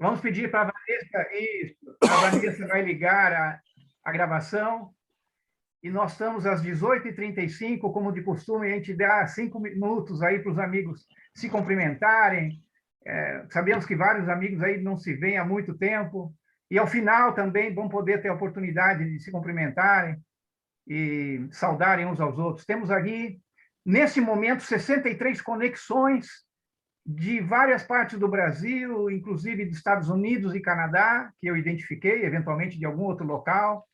Vamos pedir para a Vanessa, isso, a Vanessa vai ligar a gravação, e nós estamos às 18h35, como de costume, a gente dá 5 minutos aí para os amigos se cumprimentarem. Sabemos que vários amigos aí não se veem há muito tempo, e ao final também vão poder ter a oportunidade de se cumprimentarem e saudarem uns aos outros. Temos aqui, nesse momento, 63 conexões de várias partes do Brasil, inclusive dos Estados Unidos e Canadá, que eu identifiquei, eventualmente de algum outro local.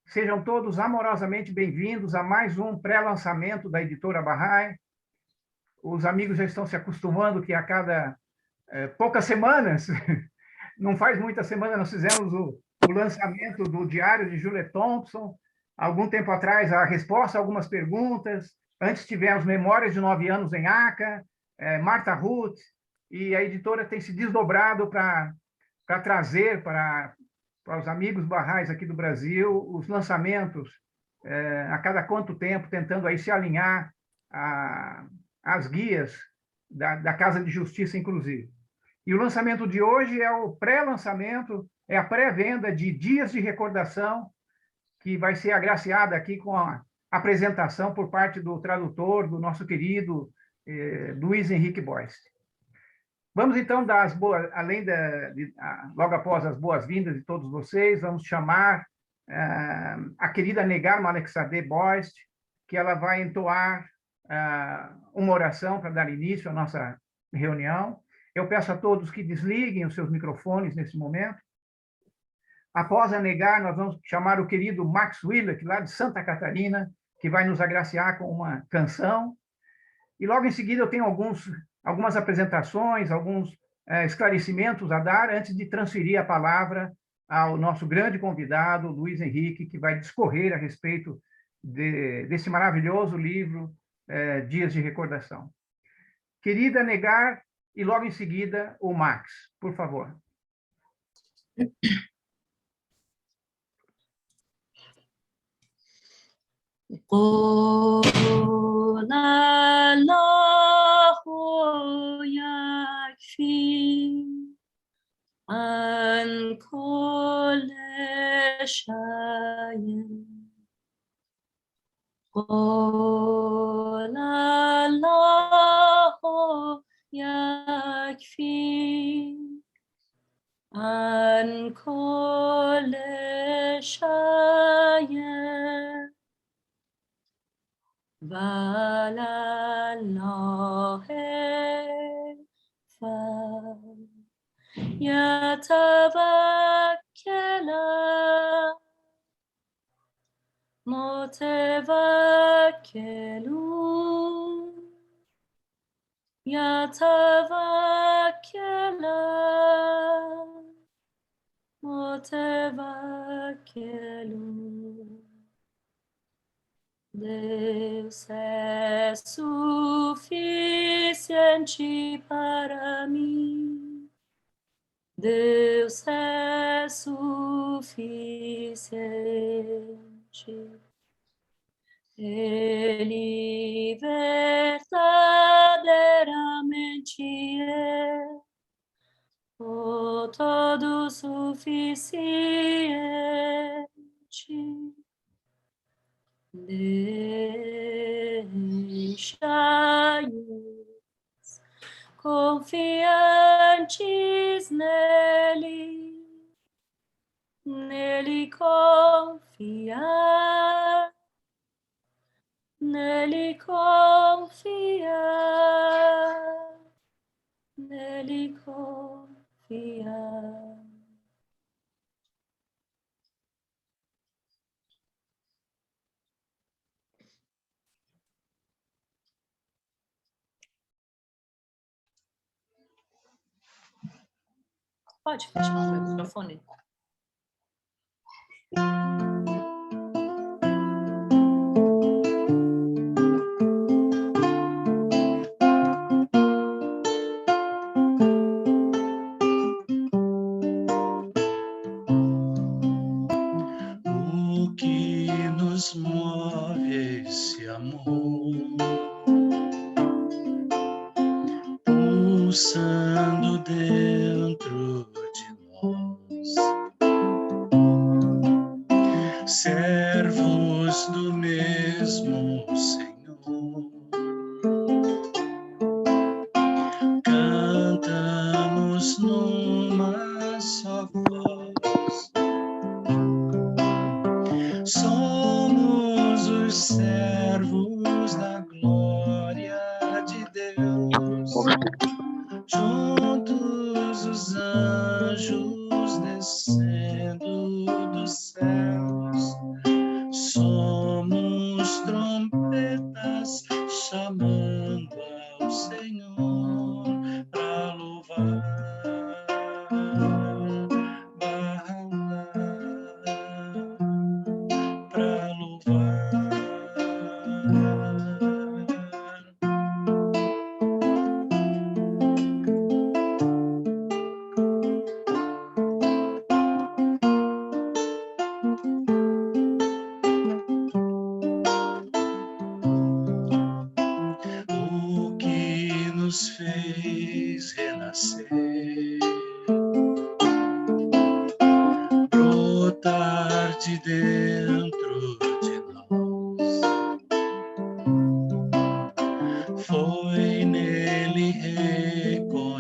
Sejam todos amorosamente bem-vindos a mais um pré-lançamento da Editora Bahá'í. Os amigos já estão se acostumando que a cada poucas semanas, não faz muita semana, nós fizemos o lançamento do Diário de Juliet Thompson. Algum tempo atrás, a resposta a algumas perguntas. Antes tivemos Memórias de 9 anos em Aca, Martha Ruth, e a editora tem se desdobrado para trazer para os amigos barrais aqui do Brasil os lançamentos a cada quanto tempo, tentando aí se alinhar às guias da Casa de Justiça, inclusive. E o lançamento de hoje é o pré-lançamento, é a pré-venda de Dias de Recordação, que vai ser agraciada aqui com a apresentação por parte do tradutor, do nosso querido Luiz Henrique Boyce. Vamos, então, dar as boas, logo após as boas-vindas de todos vocês, vamos chamar a querida Negar Malekzadeh Boyce, que ela vai entoar uma oração para dar início à nossa reunião. Eu peço a todos que desliguem os seus microfones nesse momento. Após a Negar, nós vamos chamar o querido Max Willett, lá de Santa Catarina, que vai nos agraciar com uma canção. E logo em seguida eu tenho algumas apresentações, alguns esclarecimentos a dar, antes de transferir a palavra ao nosso grande convidado, Luiz Henrique, que vai discorrer a respeito desse maravilhoso livro, Dias de Recordação. Querida Negar, e logo em seguida o Max, por favor. قل الله يكفي عن كل شيء قل الله يكفي عن كل شيء وعلى الله فليتوكل متوكلون يتوكل متوكلون. Deus é suficiente para mim. Deus é suficiente. Ele verdadeiramente é o todo suficiente. Deixai-os confiantes nele, nele confiar, nele confiar, nele confiar. Pode fechar o meu microfone? O que nos move esse amor, pulsando dentro de numa só voz. Somos os servos da glória de Deus, juntos os anjos descendo dos céus. Somos trompetas chamando ao Senhor para louvar. Para louvar. O que nos fez renascer, brotar de dentro de nós, foi nele reconhecer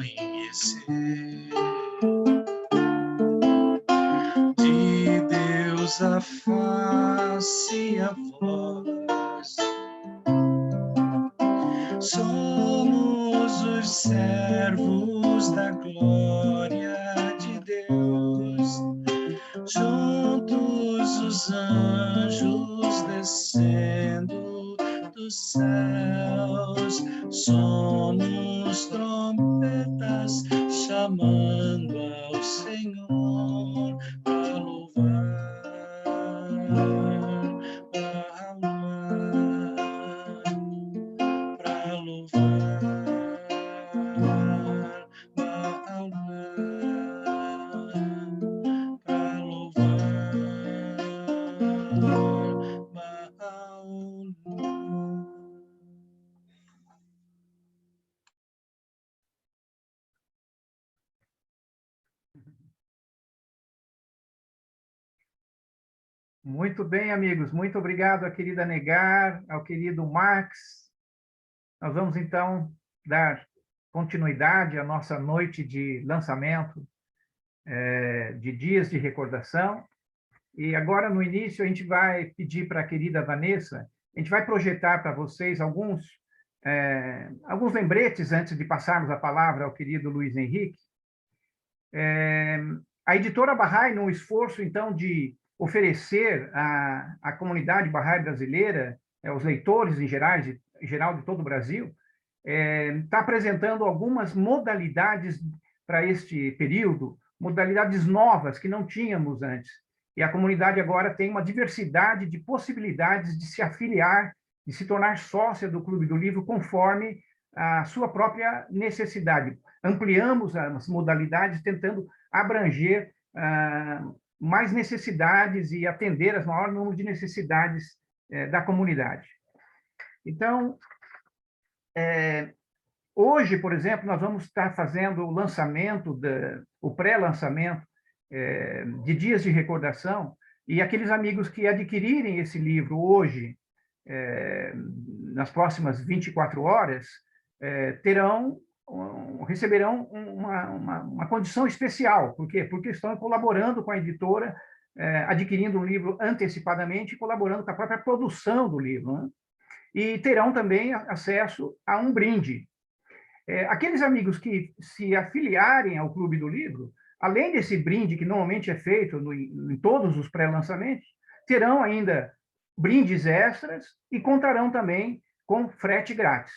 de Deus a face e a voz. Somos os servos da glória de Deus, juntos os anjos descendo dos céus. Somos trompetas chamando ao Senhor para louvar, para louvar, para Muito bem, amigos. Muito obrigado à querida Negar, ao querido Max. Nós vamos, então, dar continuidade à nossa noite de lançamento de dias de recordação. E agora, no início, a gente vai pedir para a querida Vanessa, a gente vai projetar para vocês alguns lembretes antes de passarmos a palavra ao querido Luiz Henrique. A editora Bahá'í, num esforço, então, de oferecer à comunidade Bahá'í brasileira, aos leitores em geral de todo o Brasil, está apresentando algumas modalidades para este período, modalidades novas que não tínhamos antes. E a comunidade agora tem uma diversidade de possibilidades de se afiliar, de se tornar sócia do Clube do Livro conforme a sua própria necessidade. Ampliamos as modalidades, tentando abranger mais necessidades e atender as maiores número de necessidades da comunidade. Então, hoje, por exemplo, nós vamos estar fazendo o lançamento, o pré-lançamento de Dias de Recordação, e aqueles amigos que adquirirem esse livro hoje, nas próximas 24 horas, receberão uma condição especial. Por quê? Porque estão colaborando com a editora, adquirindo um livro antecipadamente e colaborando com a própria produção do livro, né? E terão também acesso a um brinde. Aqueles amigos que se afiliarem ao Clube do Livro, além desse brinde que normalmente é feito em todos os pré-lançamentos, terão ainda brindes extras e contarão também com frete grátis.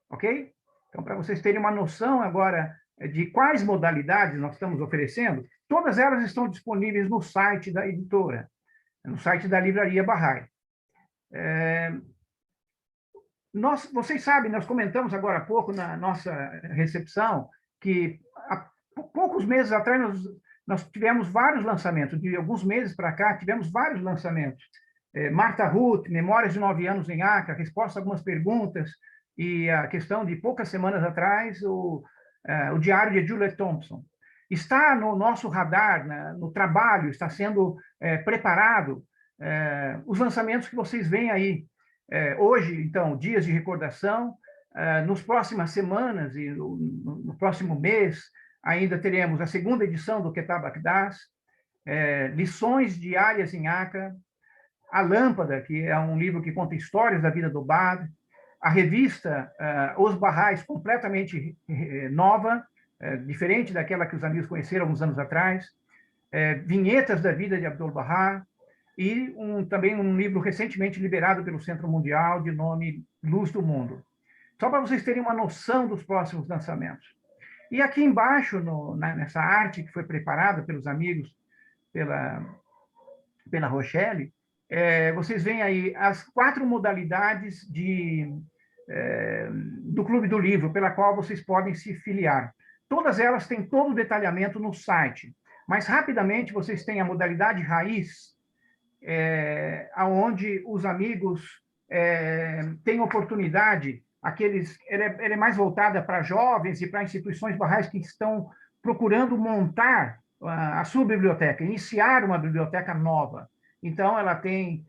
Ok? Então, para vocês terem uma noção agora de quais modalidades nós estamos oferecendo, todas elas estão disponíveis no site da editora, no site da Livraria Bahá'í. Vocês sabem, nós comentamos agora há pouco na nossa recepção que há poucos meses atrás nós tivemos vários lançamentos, de alguns meses para cá tivemos vários lançamentos. Marta Ruth, Memórias de 9 anos em Acre, resposta a algumas perguntas, e a questão de poucas semanas atrás, o Diário de Juliet Thompson. Está no nosso radar, no trabalho, está sendo preparado os lançamentos que vocês veem aí. Hoje, então, Dias de Recordação, nas próximas semanas e no próximo mês, Ainda teremos a segunda edição do Kitab Aqdas, lições diárias em Aca, a Lâmpada, que é um livro que conta histórias da vida do Badr, a revista Os Barrais, completamente nova, diferente daquela que os amigos conheceram alguns anos atrás, vinhetas da vida de Abdul-Bahá, e também um livro recentemente liberado pelo Centro Mundial, de nome Luz do Mundo. Só para vocês terem uma noção dos próximos lançamentos. E aqui embaixo, nessa arte que foi preparada pelos amigos, pela Rochelle, vocês veem aí as 4 modalidades do Clube do Livro, pela qual vocês podem se filiar. Todas elas têm todo o detalhamento no site, mas rapidamente vocês têm a modalidade raiz, onde os amigos têm oportunidade, ela é mais voltada para jovens e para instituições barrais que estão procurando montar a sua biblioteca, iniciar uma biblioteca nova. Então, ela tem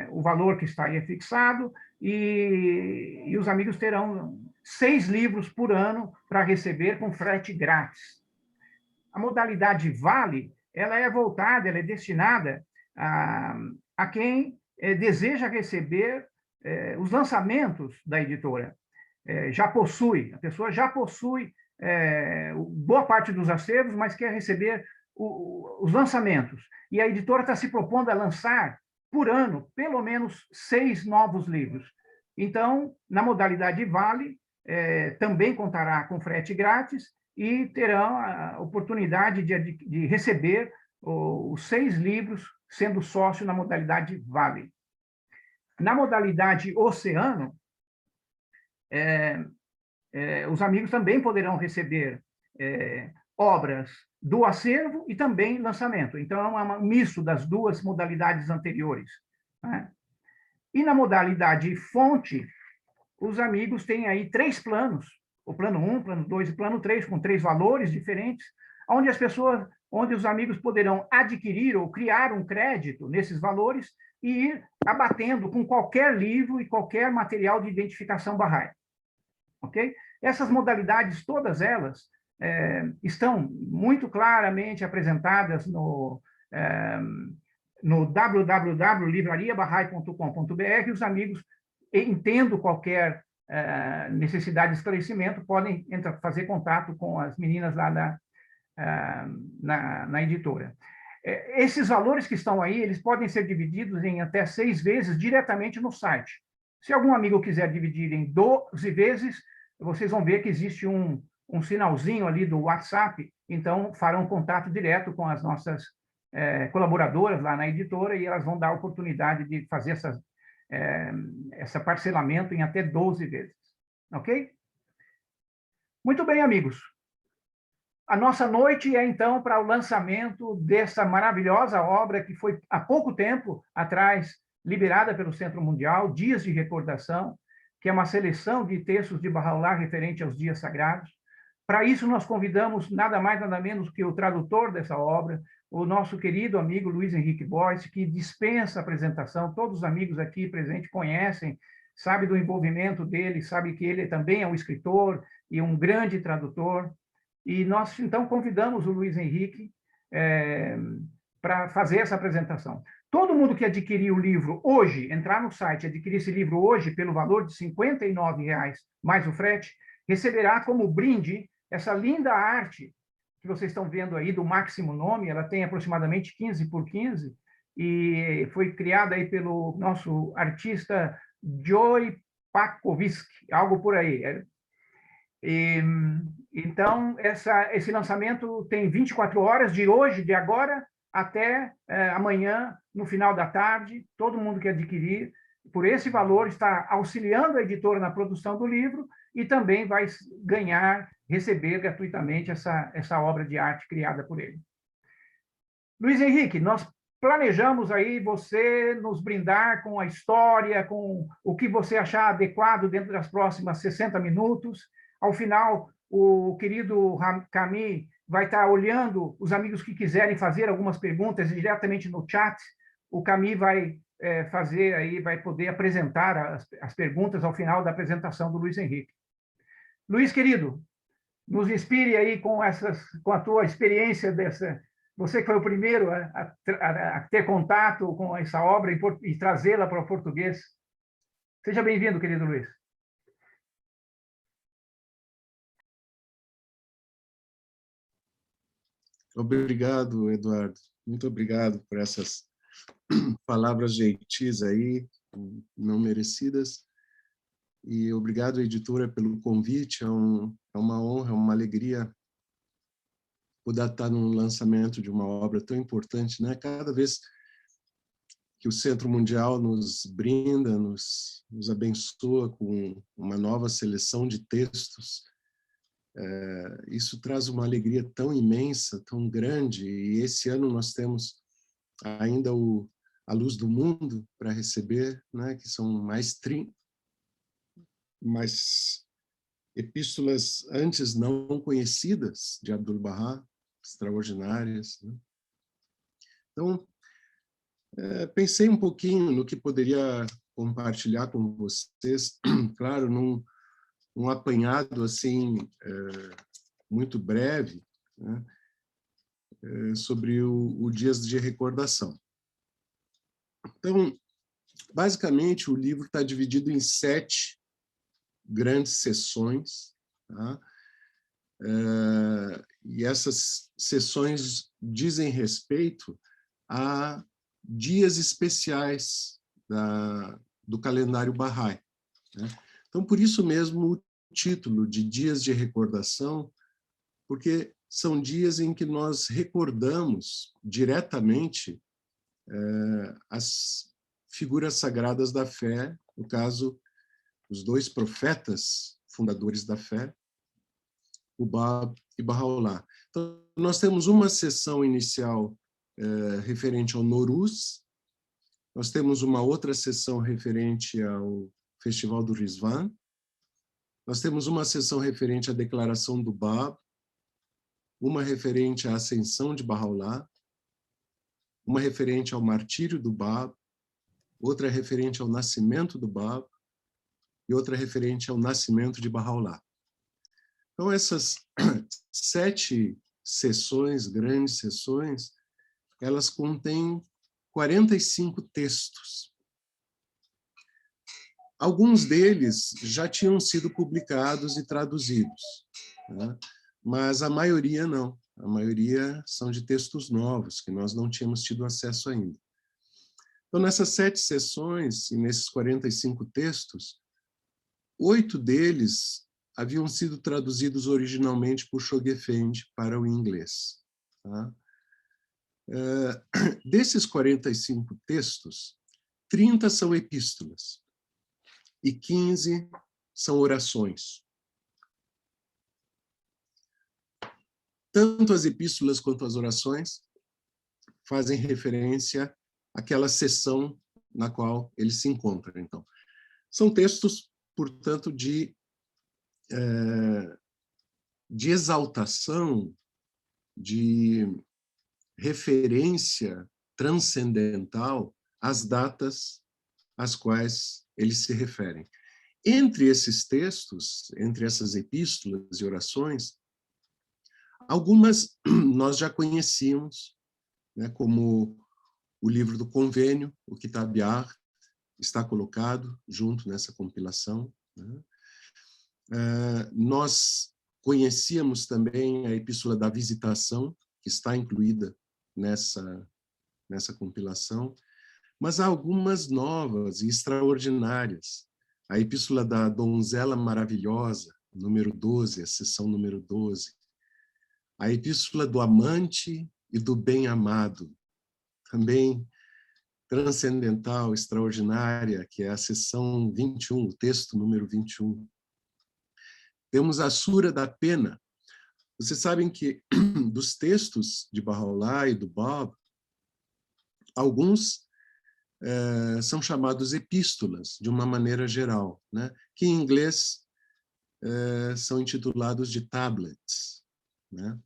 o valor que está aí fixado e os amigos terão 6 livros por ano para receber com frete grátis. A modalidade Vale, ela é destinada a quem deseja receber os lançamentos da editora. A pessoa já possui boa parte dos acervos, mas quer receber os lançamentos. E a editora está se propondo a lançar, por ano, pelo menos 6 novos livros. Então, na modalidade Vale, também contará com frete grátis e terão a oportunidade de receber os 6 livros, sendo sócio na modalidade Vale. Na modalidade Oceano, os amigos também poderão receber obras do acervo e também lançamento. Então, é um misto das 2 modalidades anteriores, né? E na modalidade Fonte, os amigos têm aí 3 planos, o plano 1, plano 2 e plano 3, com 3 valores diferentes, onde os amigos poderão adquirir ou criar um crédito nesses valores e ir abatendo com qualquer livro e qualquer material de identificação Bahá'í. Ok? Essas modalidades, todas elas, estão muito claramente apresentadas no www.livrariabaha'i.com.br. Os amigos, entendo qualquer necessidade de esclarecimento, podem fazer contato com as meninas lá na editora. Esses valores que estão aí, eles podem ser divididos em até 6 vezes diretamente no site. Se algum amigo quiser dividir em 12 vezes, vocês vão ver que existe um sinalzinho ali do WhatsApp, então farão contato direto com as nossas colaboradoras lá na editora e elas vão dar a oportunidade de fazer esse parcelamento em até 12 vezes. Ok? Muito bem, amigos. A nossa noite é, então, para o lançamento dessa maravilhosa obra que foi, há pouco tempo atrás, liberada pelo Centro Mundial, Dias de Recordação, que é uma seleção de textos de Bahá'u'lláh referente aos dias sagrados. Para isso, nós convidamos nada mais, nada menos que o tradutor dessa obra, o nosso querido amigo Luiz Henrique Boyce, que dispensa a apresentação. Todos os amigos aqui presentes conhecem, sabem do envolvimento dele, sabem que ele também é um escritor e um grande tradutor. E nós, então, convidamos o Luiz Henrique para fazer essa apresentação. Todo mundo que adquirir o livro hoje, entrar no site, adquirir esse livro hoje pelo valor de R$ 59,00 mais o frete, receberá como brinde essa linda arte que vocês estão vendo aí do Máximo Nome. Ela tem aproximadamente 15 por 15 e foi criada aí pelo nosso artista Joy Pakovsky, algo por aí. Então, esse lançamento tem 24 horas, de hoje, de agora, até amanhã, no final da tarde. Todo mundo que adquirir, por esse valor, está auxiliando a editora na produção do livro e também vai receber gratuitamente essa obra de arte criada por ele. Luiz Henrique, nós planejamos aí você nos brindar com a história, com o que você achar adequado dentro das próximas 60 minutos. Ao final, o querido Camille vai estar olhando os amigos que quiserem fazer algumas perguntas diretamente no chat. O Camille vai vai poder apresentar as perguntas ao final da apresentação do Luiz Henrique. Luiz, querido, nos inspire aí com a tua experiência dessa. Você que foi o primeiro a ter contato com essa obra e trazê-la para o português. Seja bem-vindo, querido Luiz. Obrigado, Eduardo. Muito obrigado por essas palavras gentis aí, não merecidas. E obrigado, editora, pelo convite. É uma honra, uma alegria poder estar no lançamento de uma obra tão importante, né? Cada vez que o Centro Mundial nos brinda, nos abençoa com uma nova seleção de textos, isso traz uma alegria tão imensa, tão grande. E esse ano nós temos ainda A Luz do Mundo para receber, né? Que são mais epístolas antes não conhecidas de Abdul-Bahá, extraordinárias, né? Então, pensei um pouquinho no que poderia compartilhar com vocês, claro, num apanhado assim muito breve, né? Sobre o Dias de Recordação. Então, basicamente, o livro está dividido em 7 grandes sessões, tá? E essas sessões dizem respeito a dias especiais do calendário Bahá'í, né? Então, por isso mesmo o título de Dias de Recordação, porque são dias em que nós recordamos diretamente as figuras sagradas da fé, no caso, os 2 profetas fundadores da fé, o Bab e Bahá'u'lláh. Então, nós temos uma sessão inicial referente ao Nowruz, nós temos uma outra sessão referente ao Festival do Rizvan, nós temos uma sessão referente à declaração do Bab, uma referente à ascensão de Bahá'u'lláh, uma referente ao martírio do Bab, outra referente ao nascimento do Bab e outra referente ao nascimento de Bahá'u'lláh. Então, essas 7 sessões, grandes sessões, elas contêm 45 textos. Alguns deles já tinham sido publicados e traduzidos, né? Mas a maioria não. A maioria são de textos novos, que nós não tínhamos tido acesso ainda. Então, nessas 7 sessões, e nesses 45 textos, 8 deles haviam sido traduzidos originalmente por Shoghi Effendi para o inglês, tá? Desses 45 textos, 30 são epístolas e 15 são orações. Tanto as epístolas quanto as orações fazem referência àquela sessão na qual eles se encontram. Então, são textos, portanto, de exaltação, de referência transcendental às datas às quais eles se referem. Entre esses textos, entre essas epístolas e orações, algumas nós já conhecíamos, né, como o livro do Convênio, o Kitab Ard, está colocado junto nessa compilação, né? Nós conhecíamos também a Epístola da Visitação, que está incluída nessa compilação, mas há algumas novas e extraordinárias. A Epístola da Donzela Maravilhosa, número 12, a seção número 12. A Epístola do Amante e do Bem-Amado, também transcendental, extraordinária, que é a seção 21, o texto número 21. Temos a Sura da Pena. Vocês sabem que dos textos de Bahá'u'lláh e do Bab, alguns são chamados epístolas, de uma maneira geral, né? Que em inglês são intitulados de tablets, né?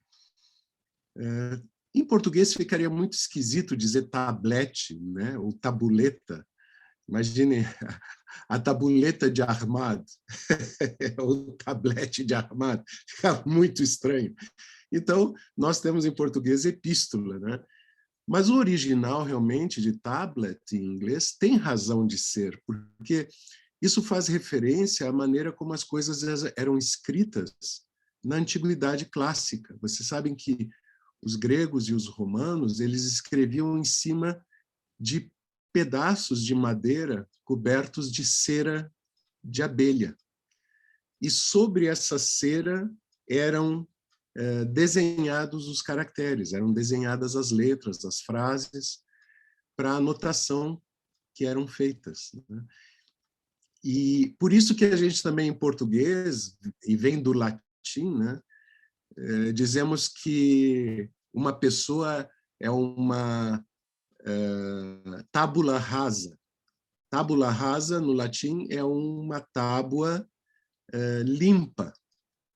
Em português ficaria muito esquisito dizer tablet, né? Ou tabuleta. Imagine a tabuleta de Ahmad, o tablete de Ahmad, fica muito estranho. Então, nós temos em português epístola, né? Mas o original, realmente, de tablet em inglês, tem razão de ser, porque isso faz referência à maneira como as coisas eram escritas na antiguidade clássica. Vocês sabem que os gregos e os romanos, eles escreviam em cima de pedaços de madeira cobertos de cera de abelha. E sobre essa cera eram desenhados os caracteres, eram desenhadas as letras, as frases, para a anotação que eram feitas, né? E por isso que a gente também, em português, e vem do latim, né, dizemos que uma pessoa é uma tábula rasa. Tábula rasa, no latim, é uma tábua limpa,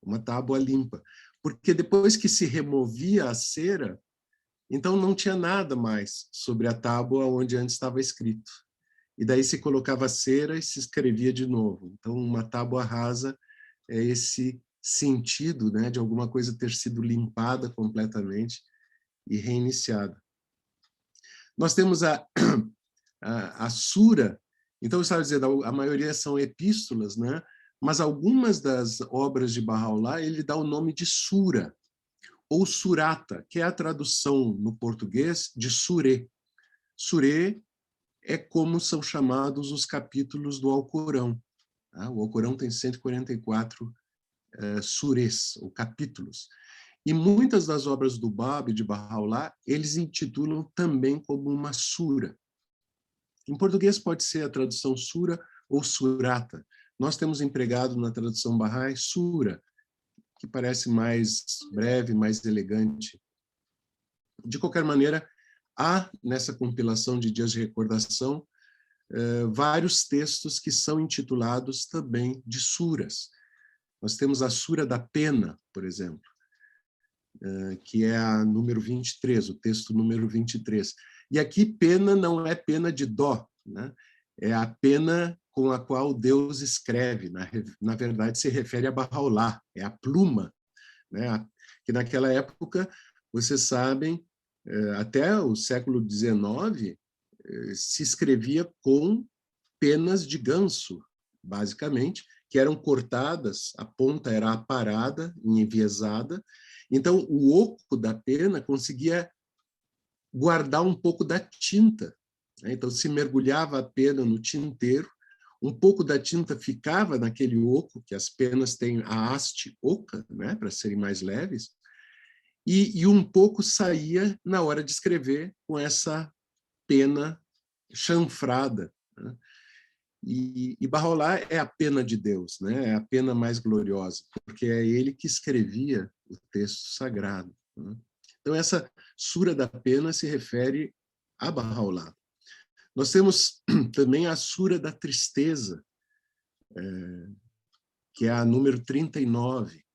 uma tábua limpa. Porque depois que se removia a cera, então não tinha nada mais sobre a tábua onde antes estava escrito. E daí se colocava cera e se escrevia de novo. Então, uma tábua rasa é esse sentido, né, de alguma coisa ter sido limpada completamente e reiniciada. Nós temos a sura, então eu estava dizendo, a maioria são epístolas, né? Mas algumas das obras de Bahá'u'lláh, ele dá o nome de sura, ou surata, que é a tradução no português de surê. Surê é como são chamados os capítulos do Alcorão. Tá? O Alcorão tem 144 surês, ou capítulos. E muitas das obras do Báb e de Bahá'u'lláh, eles intitulam também como uma sura. Em português pode ser a tradução sura ou surata. Nós temos empregado na tradução Bahá'í sura, que parece mais breve, mais elegante. De qualquer maneira, há nessa compilação de dias de recordação vários textos que são intitulados também de suras. Nós temos a Sura da Pena, por exemplo, que é a número 23, o texto número 23. E aqui pena não é pena de dó, né? É a pena com a qual Deus escreve. Na verdade, se refere a Bahá'u'lláh, é a pluma, né? Que naquela época, vocês sabem, até o século XIX, se escrevia com penas de ganso, basicamente, que eram cortadas, a ponta era aparada, enviesada. Então, o oco da pena conseguia guardar um pouco da tinta. Então, se mergulhava a pena no tinteiro, um pouco da tinta ficava naquele oco, que as penas têm a haste oca, né, para serem mais leves, e um pouco saía na hora de escrever com essa pena chanfrada, né? E Bahá'u'lláh é a pena de Deus, né? É a pena mais gloriosa, porque é ele que escrevia o texto sagrado, né? Então, essa Sura da Pena se refere a Bahá'u'lláh. Nós temos também a Sura da Tristeza, que é a número 39.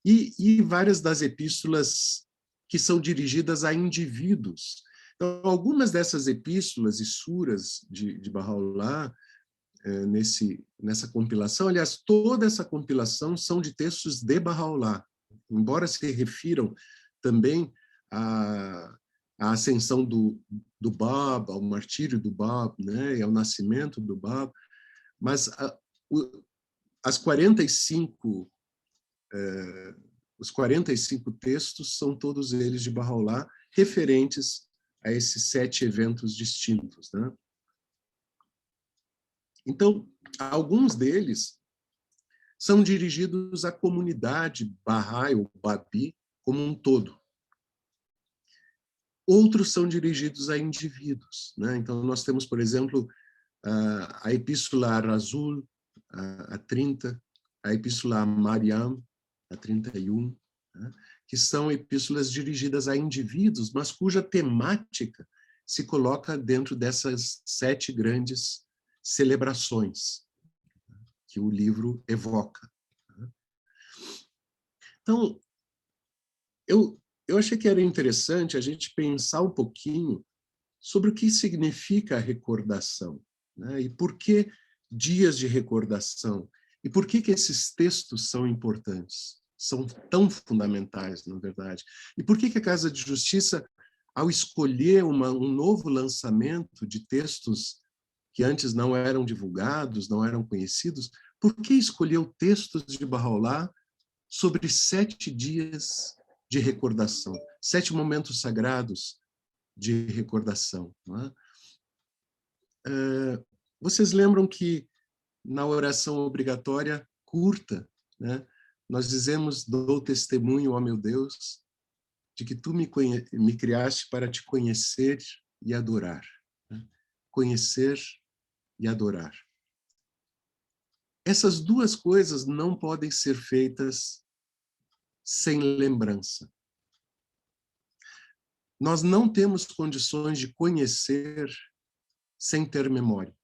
E várias das epístolas que são dirigidas a indivíduos. Então, algumas dessas epístolas e suras de Bahá'u'lláh, nessa compilação, aliás, toda essa compilação são de textos de Bahá'u'lláh, embora se refiram também à ascensão do Báb, ao martírio do Báb, né, e ao nascimento do Báb, mas os 45 textos são todos eles de Bahá'u'lláh, referentes a esses 7 eventos distintos, né? Então, alguns deles são dirigidos à comunidade Bahá'í ou Babi como um todo. Outros são dirigidos a indivíduos, né? Então, nós temos, por exemplo, a Epístola a Rasul, a 30, a Epístola a Maryam, a 31, né? Que são epístolas dirigidas a indivíduos, mas cuja temática se coloca dentro dessas 7 grandes celebrações que o livro evoca. Então, eu achei que era interessante a gente pensar um pouquinho sobre o que significa a recordação, né? E por que dias de recordação? E por que esses textos são importantes? São tão fundamentais, na verdade. E por que a Casa de Justiça, ao escolher um novo lançamento de textos que antes não eram divulgados, não eram conhecidos, por que escolheu textos de Bahá'u'lláh sobre 7 dias de recordação, 7 momentos sagrados de recordação? Não é? Vocês lembram que na oração obrigatória curta, né, nós dizemos: dou testemunho, ó meu Deus, de que tu me criaste para te conhecer e adorar. Né? Conhecer e adorar. Essas duas coisas não podem ser feitas sem lembrança. Nós não temos condições de conhecer sem ter memória.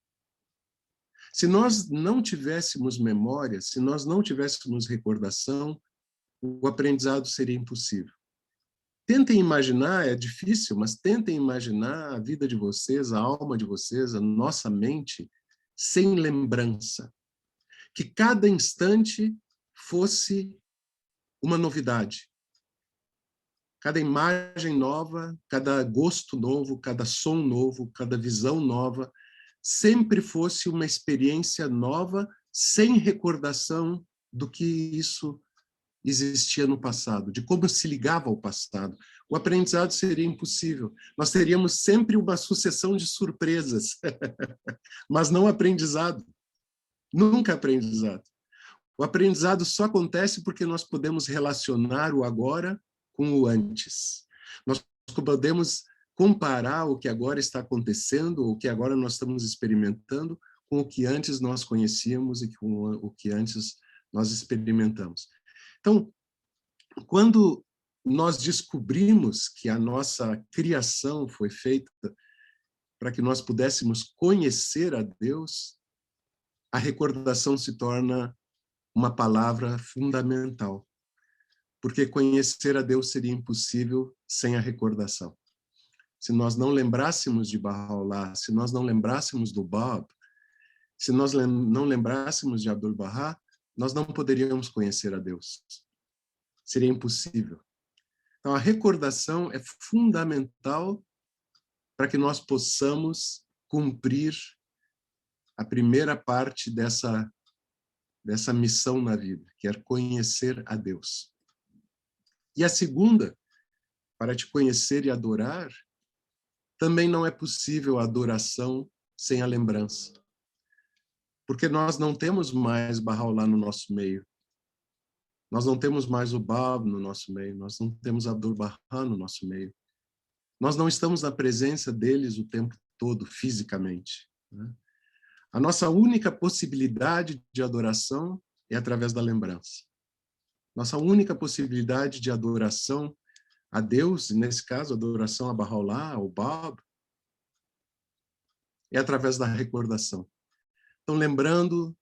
Se nós não tivéssemos memória, se nós não tivéssemos recordação, o aprendizado seria impossível. Tentem imaginar, é difícil, mas tentem imaginar a vida de vocês, a alma de vocês, a nossa mente, sem lembrança. Que cada instante fosse uma novidade. Cada imagem nova, cada gosto novo, cada som novo, cada visão nova, sempre fosse uma experiência nova, sem recordação do que isso existia no passado, de como se ligava ao passado. O aprendizado seria impossível. Nós teríamos sempre uma sucessão de surpresas, mas não aprendizado. Nunca aprendizado. O aprendizado só acontece porque nós podemos relacionar o agora com o antes. Nós podemos comparar o que agora está acontecendo, o que agora nós estamos experimentando, com o que antes nós conhecíamos e com o que antes nós experimentamos. Então, quando nós descobrimos que a nossa criação foi feita para que nós pudéssemos conhecer a Deus, a recordação se torna uma palavra fundamental, porque conhecer a Deus seria impossível sem a recordação. Se nós não lembrássemos de Bahá'u'lláh, se nós não lembrássemos do Bab, se nós não lembrássemos de Abdu'l-Bahá, nós não poderíamos conhecer a Deus. Seria impossível. Então, a recordação é fundamental para que nós possamos cumprir a primeira parte dessa missão na vida, que é conhecer a Deus. E a segunda, para te conhecer e adorar, também não é possível a adoração sem a lembrança. Porque nós não temos mais Bahá'u'lláh no nosso meio. Nós não temos mais o Bab no nosso meio. Nós não temos Abdu'l-Bahá no nosso meio. Nós não estamos na presença deles o tempo todo, fisicamente. Né? A nossa única possibilidade de adoração é através da lembrança. Nossa única possibilidade de adoração a Deus, nesse caso, adoração a Bahá'u'lláh, ao Bab, é através da recordação. Então, lembrando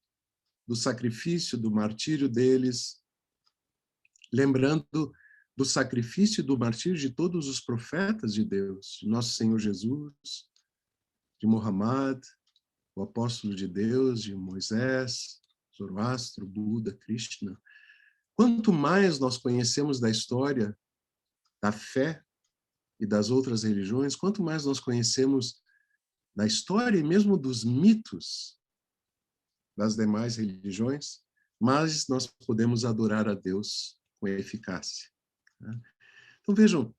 do sacrifício, do martírio deles, lembrando do sacrifício e do martírio de todos os profetas de Deus, de nosso Senhor Jesus, de Muhammad, o apóstolo de Deus, de Moisés, Zoroastro, Buda, Krishna. Quanto mais nós conhecemos da história da fé e das outras religiões, quanto mais nós conhecemos da história e mesmo dos mitos das demais religiões, mais nós podemos adorar a Deus com eficácia. Então vejam,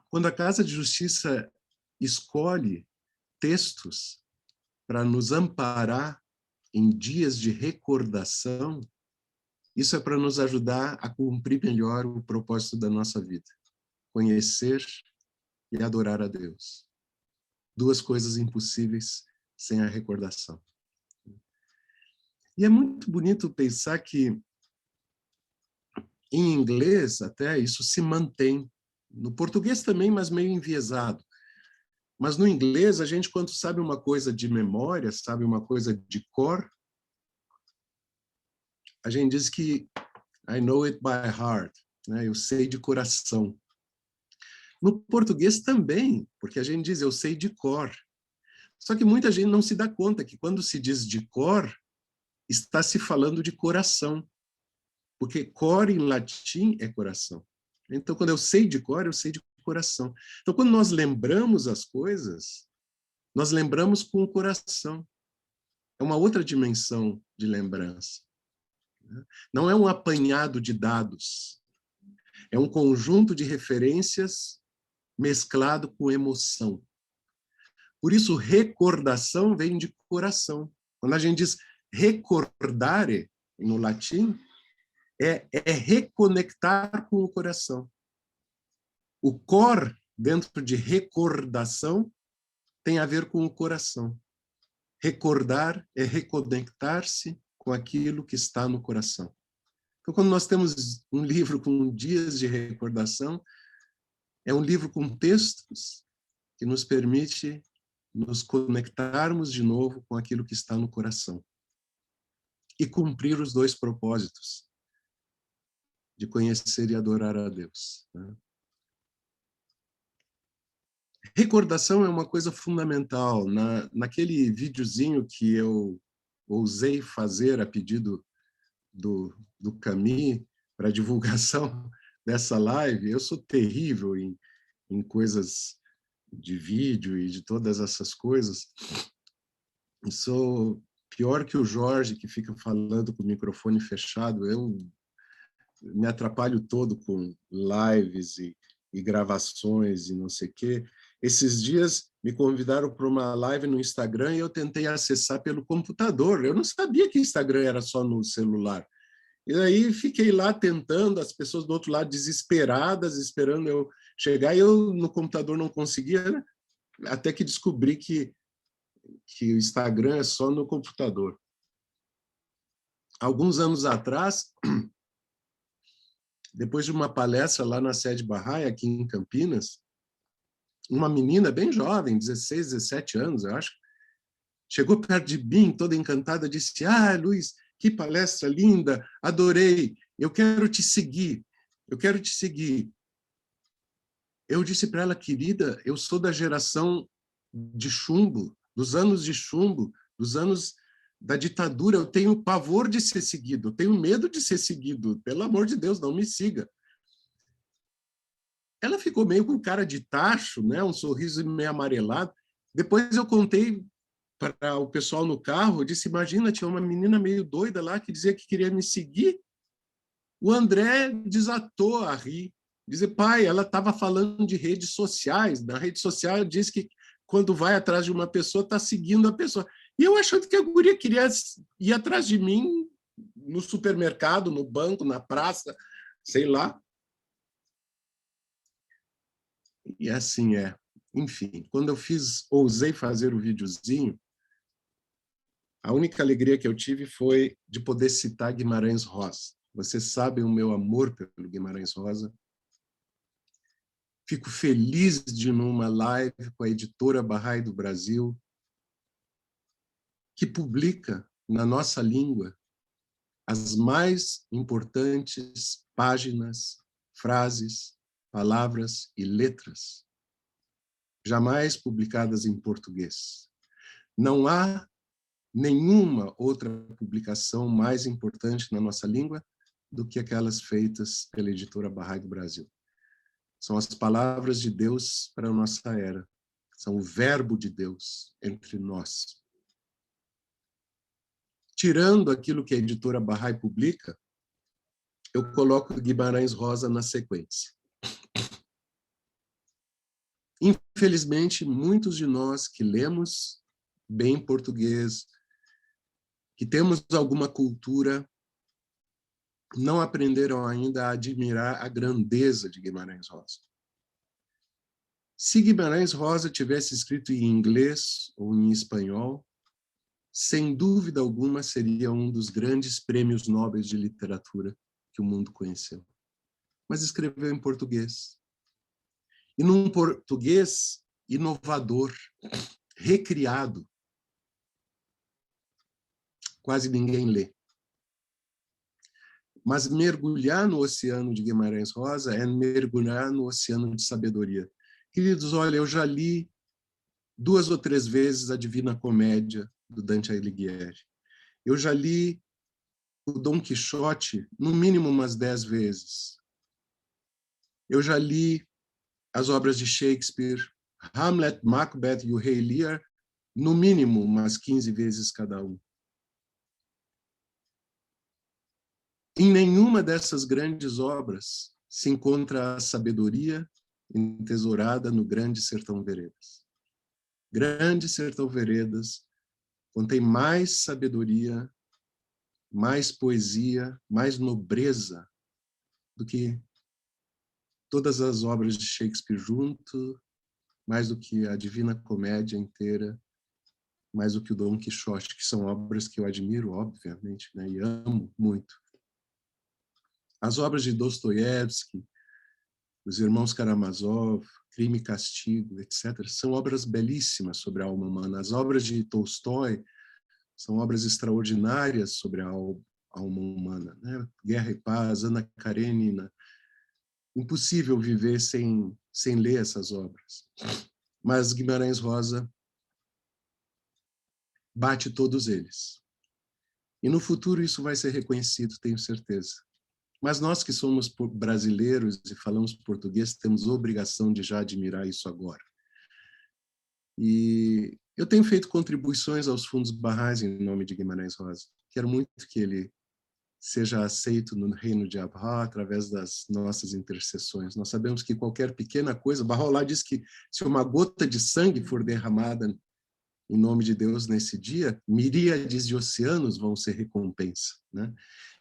quando a Casa de Justiça escolhe textos para nos amparar em dias de recordação, isso é para nos ajudar a cumprir melhor o propósito da nossa vida, conhecer e adorar a Deus. Duas coisas impossíveis sem a recordação. E é muito bonito pensar que, em inglês, até, isso se mantém. No português também, mas meio enviesado. Mas no inglês, a gente, quando sabe uma coisa de memória, sabe uma coisa de cor, a gente diz que I know it by heart, né? Eu sei de coração. No português também, porque a gente diz, eu sei de cor. Só que muita gente não se dá conta que quando se diz de cor, está se falando de coração. Porque cor em latim é coração. Então, quando eu sei de cor, eu sei de coração. Então, quando nós lembramos as coisas, nós lembramos com o coração. É uma outra dimensão de lembrança. Não é um apanhado de dados. É um conjunto de referências mesclado com emoção. Por isso, recordação vem de coração. Quando a gente diz recordare, no latim, é reconectar com o coração. O cor, dentro de recordação, tem a ver com o coração. Recordar é reconectar-se com aquilo que está no coração. Então, quando nós temos um livro com dias de recordação, é um livro com textos que nos permite nos conectarmos de novo com aquilo que está no coração e cumprir os dois propósitos de conhecer e adorar a Deus. Recordação é uma coisa fundamental. Naquele videozinho que eu ousei fazer a pedido do Camille para divulgação dessa live, eu sou terrível em coisas de vídeo e de todas essas coisas. Eu sou pior que o Jorge, que fica falando com o microfone fechado. Eu me atrapalho todo com lives e gravações e não sei o quê. Esses dias me convidaram para uma live no Instagram e eu tentei acessar pelo computador. Eu não sabia que Instagram era só no celular. E aí fiquei lá tentando, as pessoas do outro lado desesperadas, esperando eu chegar, e eu no computador não conseguia, né? Até que descobri que o Instagram é só no computador. Alguns anos atrás, depois de uma palestra lá na sede Bahá'í, aqui em Campinas, uma menina bem jovem, 16, 17 anos, eu acho, chegou perto de mim, toda encantada, disse: "Ah, Luiz, que palestra linda, adorei, eu quero te seguir, eu quero te seguir." Eu disse para ela: "Querida, eu sou da geração de chumbo, dos anos de chumbo, dos anos da ditadura, eu tenho pavor de ser seguido, eu tenho medo de ser seguido, pelo amor de Deus, não me siga." Ela ficou meio com cara de tacho, né? Um sorriso meio amarelado. Depois eu contei para o pessoal no carro, eu disse: "Imagina, tinha uma menina meio doida lá que dizia que queria me seguir." O André desatou a rir. Dizer: "Pai, ela estava falando de redes sociais. Na rede social diz que quando vai atrás de uma pessoa, está seguindo a pessoa." E eu achando que a guria queria ir atrás de mim no supermercado, no banco, na praça, sei lá. E assim é. Enfim, quando eu ousei fazer o videozinho, a única alegria que eu tive foi de poder citar Guimarães Rosa. Vocês sabem o meu amor pelo Guimarães Rosa. Fico feliz de ir numa live com a editora Bahá'í do Brasil, que publica na nossa língua as mais importantes páginas, frases, palavras e letras jamais publicadas em português. Não há nenhuma outra publicação mais importante na nossa língua do que aquelas feitas pela editora Bahá'í do Brasil. São as palavras de Deus para a nossa era. São o verbo de Deus entre nós. Tirando aquilo que a editora Bahá'í publica, eu coloco Guimarães Rosa na sequência. Infelizmente, muitos de nós que lemos bem português, que temos alguma cultura, não aprenderam ainda a admirar a grandeza de Guimarães Rosa. Se Guimarães Rosa tivesse escrito em inglês ou em espanhol, sem dúvida alguma seria um dos grandes prêmios nobres de literatura que o mundo conheceu. Mas escreveu em português. E num português inovador, recriado. Quase ninguém lê. Mas mergulhar no oceano de Guimarães Rosa é mergulhar no oceano de sabedoria. Queridos, olha, eu já li 2 ou 3 vezes a Divina Comédia, do Dante Alighieri. Eu já li o Dom Quixote, no mínimo umas 10 vezes. Eu já li as obras de Shakespeare, Hamlet, Macbeth e o Rei Lear, no mínimo umas 15 vezes cada um. Em nenhuma dessas grandes obras se encontra a sabedoria entesourada no Grande Sertão Veredas. Grande Sertão Veredas contém mais sabedoria, mais poesia, mais nobreza do que todas as obras de Shakespeare junto, mais do que a Divina Comédia inteira, mais do que o Dom Quixote, que são obras que eu admiro, obviamente, né, e amo muito. As obras de Dostoiévski, os Irmãos Karamazov, Crime e Castigo, etc., são obras belíssimas sobre a alma humana. As obras de Tolstói são obras extraordinárias sobre a alma humana, né? Guerra e Paz, Ana Karenina. Impossível viver sem ler essas obras. Mas Guimarães Rosa bate todos eles. E no futuro isso vai ser reconhecido, tenho certeza. Mas nós que somos brasileiros e falamos português, temos obrigação de já admirar isso agora. E eu tenho feito contribuições aos fundos Barrais em nome de Guimarães Rosa. Quero muito que ele seja aceito no reino de Abha através das nossas intercessões. Nós sabemos que qualquer pequena coisa, Bahá'u'lláh diz que se uma gota de sangue for derramada em nome de Deus nesse dia, miríades de oceanos vão ser recompensa, né?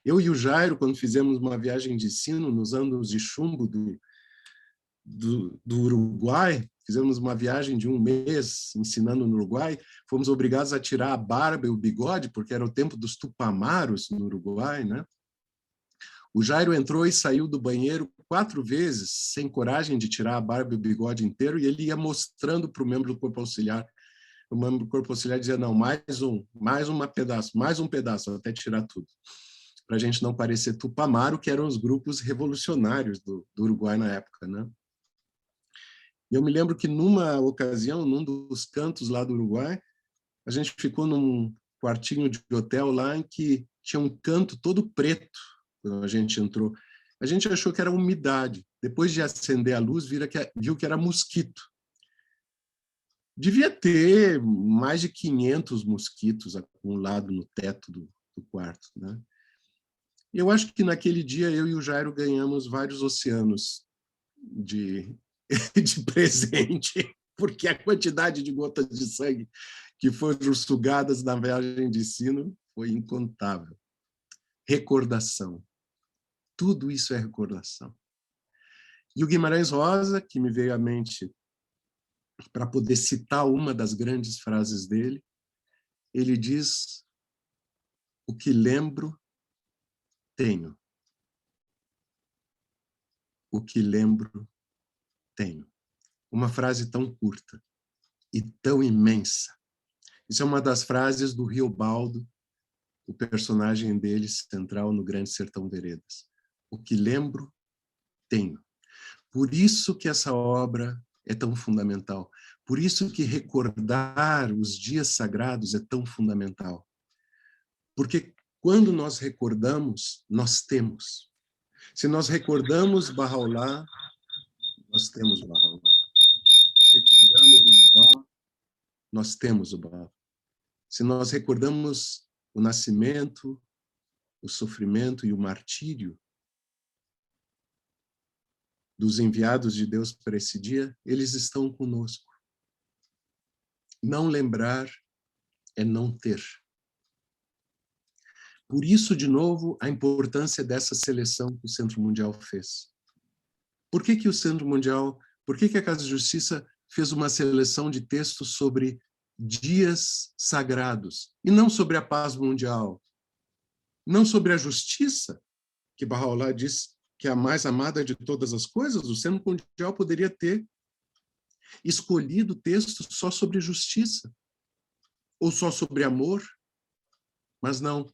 Eu e o Jairo, quando fizemos uma viagem de ensino nos anos de chumbo do Uruguai, fizemos uma viagem de 1 mês ensinando no Uruguai, fomos obrigados a tirar a barba e o bigode, porque era o tempo dos tupamaros no Uruguai, né? O Jairo entrou e saiu do banheiro 4 vezes, sem coragem de tirar a barba e o bigode inteiro, e ele ia mostrando para o membro do corpo auxiliar. O membro do corpo auxiliar dizia, não, mais um pedaço, até tirar tudo. Para a gente não parecer tupamaro, que eram os grupos revolucionários do Uruguai na época, né? E eu me lembro que numa ocasião, num dos cantos lá do Uruguai, a gente ficou num quartinho de hotel lá em que tinha um canto todo preto quando a gente entrou. A gente achou que era umidade. Depois de acender a luz, viu que era mosquito. Devia ter mais de 500 mosquitos acumulados no teto do quarto, né? E eu acho que naquele dia eu e o Jairo ganhamos vários oceanos de presente, porque a quantidade de gotas de sangue que foram sugadas na viagem de ensino foi incontável. Recordação. Tudo isso é recordação. E o Guimarães Rosa, que me veio à mente para poder citar uma das grandes frases dele, ele diz: o que lembro, tenho. O que lembro, tenho. Uma frase tão curta e tão imensa. Isso é uma das frases do Riobaldo, o personagem dele central no Grande Sertão Veredas. O que lembro, tenho. Por isso que essa obra é tão fundamental. Por isso que recordar os dias sagrados é tão fundamental. Porque quando nós recordamos, nós temos. Se nós recordamos Bahá'u'lláh, nós temos o Bahá'u'lláh. Se recordamos o Bahá'u'lláh, nós temos o Bahá'u'lláh. Se nós recordamos o nascimento, o sofrimento e o martírio dos enviados de Deus para esse dia, eles estão conosco. Não lembrar é não ter. Por isso, de novo, a importância dessa seleção que o Centro Mundial fez. Por que o Centro Mundial, por que a Casa de Justiça fez uma seleção de textos sobre dias sagrados, e não sobre a paz mundial, não sobre a justiça, que Bahá'u'lláh diz que é a mais amada de todas as coisas? O Centro Mundial poderia ter escolhido textos só sobre justiça, ou só sobre amor, mas não.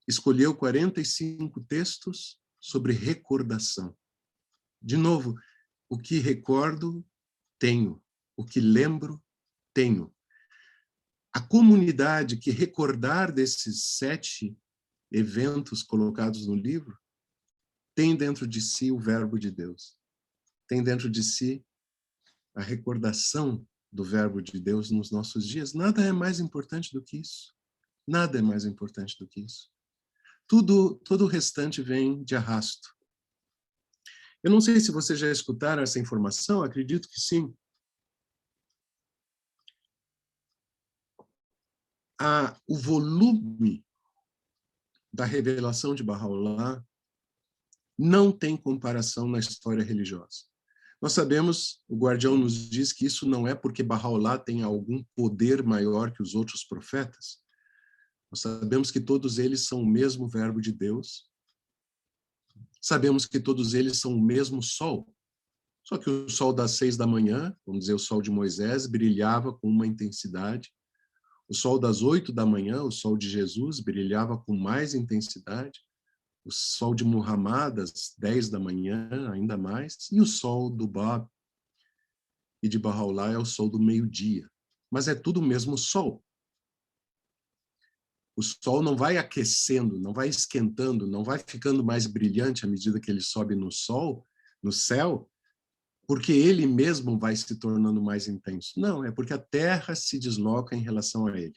escolheu 45 textos sobre recordação. De novo, o que recordo, tenho. O que lembro, tenho. A comunidade que recordar desses 7 eventos colocados no livro tem dentro de si o verbo de Deus. Tem dentro de si a recordação do verbo de Deus nos nossos dias. Nada é mais importante do que isso. Nada é mais importante do que isso. Todo o restante vem de arrasto. Eu não sei se vocês já escutaram essa informação, acredito que sim. O volume da revelação de Baha'u'lláh não tem comparação na história religiosa. Nós sabemos, o Guardião nos diz que isso não é porque Baha'u'lláh tem algum poder maior que os outros profetas. Nós sabemos que todos eles são o mesmo verbo de Deus. Sabemos que todos eles são o mesmo sol. Só que o sol das 6 da manhã, vamos dizer, o sol de Moisés, brilhava com uma intensidade. O sol das 8 da manhã, o sol de Jesus, brilhava com mais intensidade. O sol de Muhammad, às 10 da manhã, ainda mais. E o sol do Bab e de Baha'u'lláh é o sol do meio-dia. Mas é tudo o mesmo sol. O sol não vai aquecendo, não vai esquentando, não vai ficando mais brilhante à medida que ele sobe no céu, porque ele mesmo vai se tornando mais intenso. Não, é porque a Terra se desloca em relação a ele.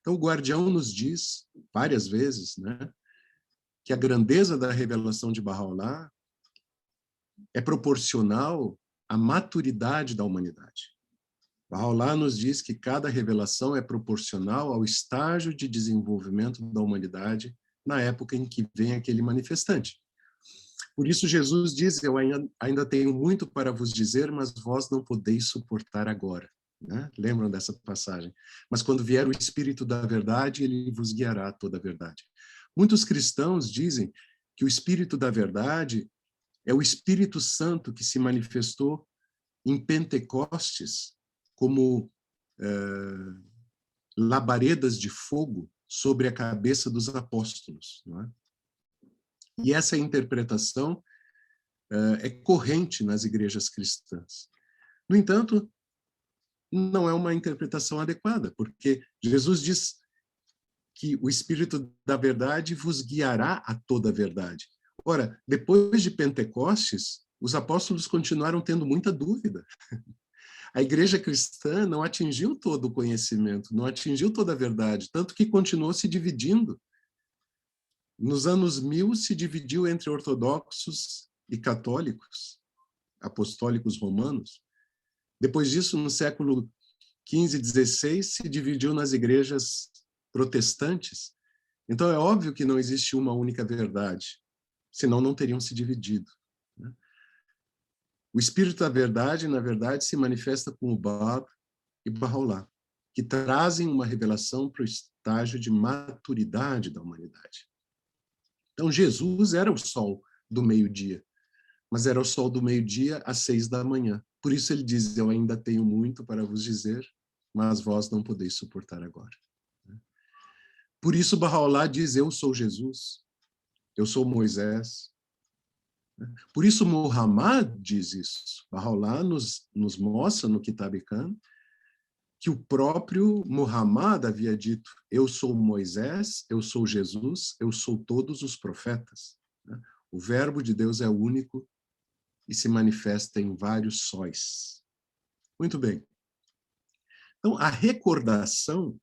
Então, o Guardião nos diz, várias vezes, né, que a grandeza da revelação de Baha'u'lláh é proporcional à maturidade da humanidade. Baha'u'lláh nos diz que cada revelação é proporcional ao estágio de desenvolvimento da humanidade na época em que vem aquele manifestante. Por isso Jesus diz, eu ainda tenho muito para vos dizer, mas vós não podeis suportar agora. Né? Lembram dessa passagem? Mas quando vier o Espírito da verdade, ele vos guiará a toda a verdade. Muitos cristãos dizem que o Espírito da verdade é o Espírito Santo que se manifestou em Pentecostes como labaredas de fogo sobre a cabeça dos apóstolos. Não é? E essa interpretação é corrente nas igrejas cristãs. No entanto, não é uma interpretação adequada, porque Jesus diz que o Espírito da verdade vos guiará a toda a verdade. Ora, depois de Pentecostes, os apóstolos continuaram tendo muita dúvida. A igreja cristã não atingiu todo o conhecimento, não atingiu toda a verdade, tanto que continuou se dividindo. Nos anos 1000 se dividiu entre ortodoxos e católicos, apostólicos romanos. Depois disso, no século XV e XVI, se dividiu nas igrejas protestantes. Então é óbvio que não existe uma única verdade, senão não teriam se dividido. Né? O Espírito da verdade, na verdade, se manifesta com o Bab e Baha'u'lláh, que trazem uma revelação para o estágio de maturidade da humanidade. Então, Jesus era o sol do meio-dia, mas era o sol do meio-dia às 6 da manhã. Por isso ele diz, eu ainda tenho muito para vos dizer, mas vós não podeis suportar agora. Por isso Baha'u'lláh diz, eu sou Jesus, eu sou Moisés. Por isso Muhammad diz isso. Baha'u'lláh nos mostra no Kitab-i-Khan que o próprio Muhammad havia dito, eu sou Moisés, eu sou Jesus, eu sou todos os profetas. O verbo de Deus é único e se manifesta em vários sóis. Muito bem. Então, a recordação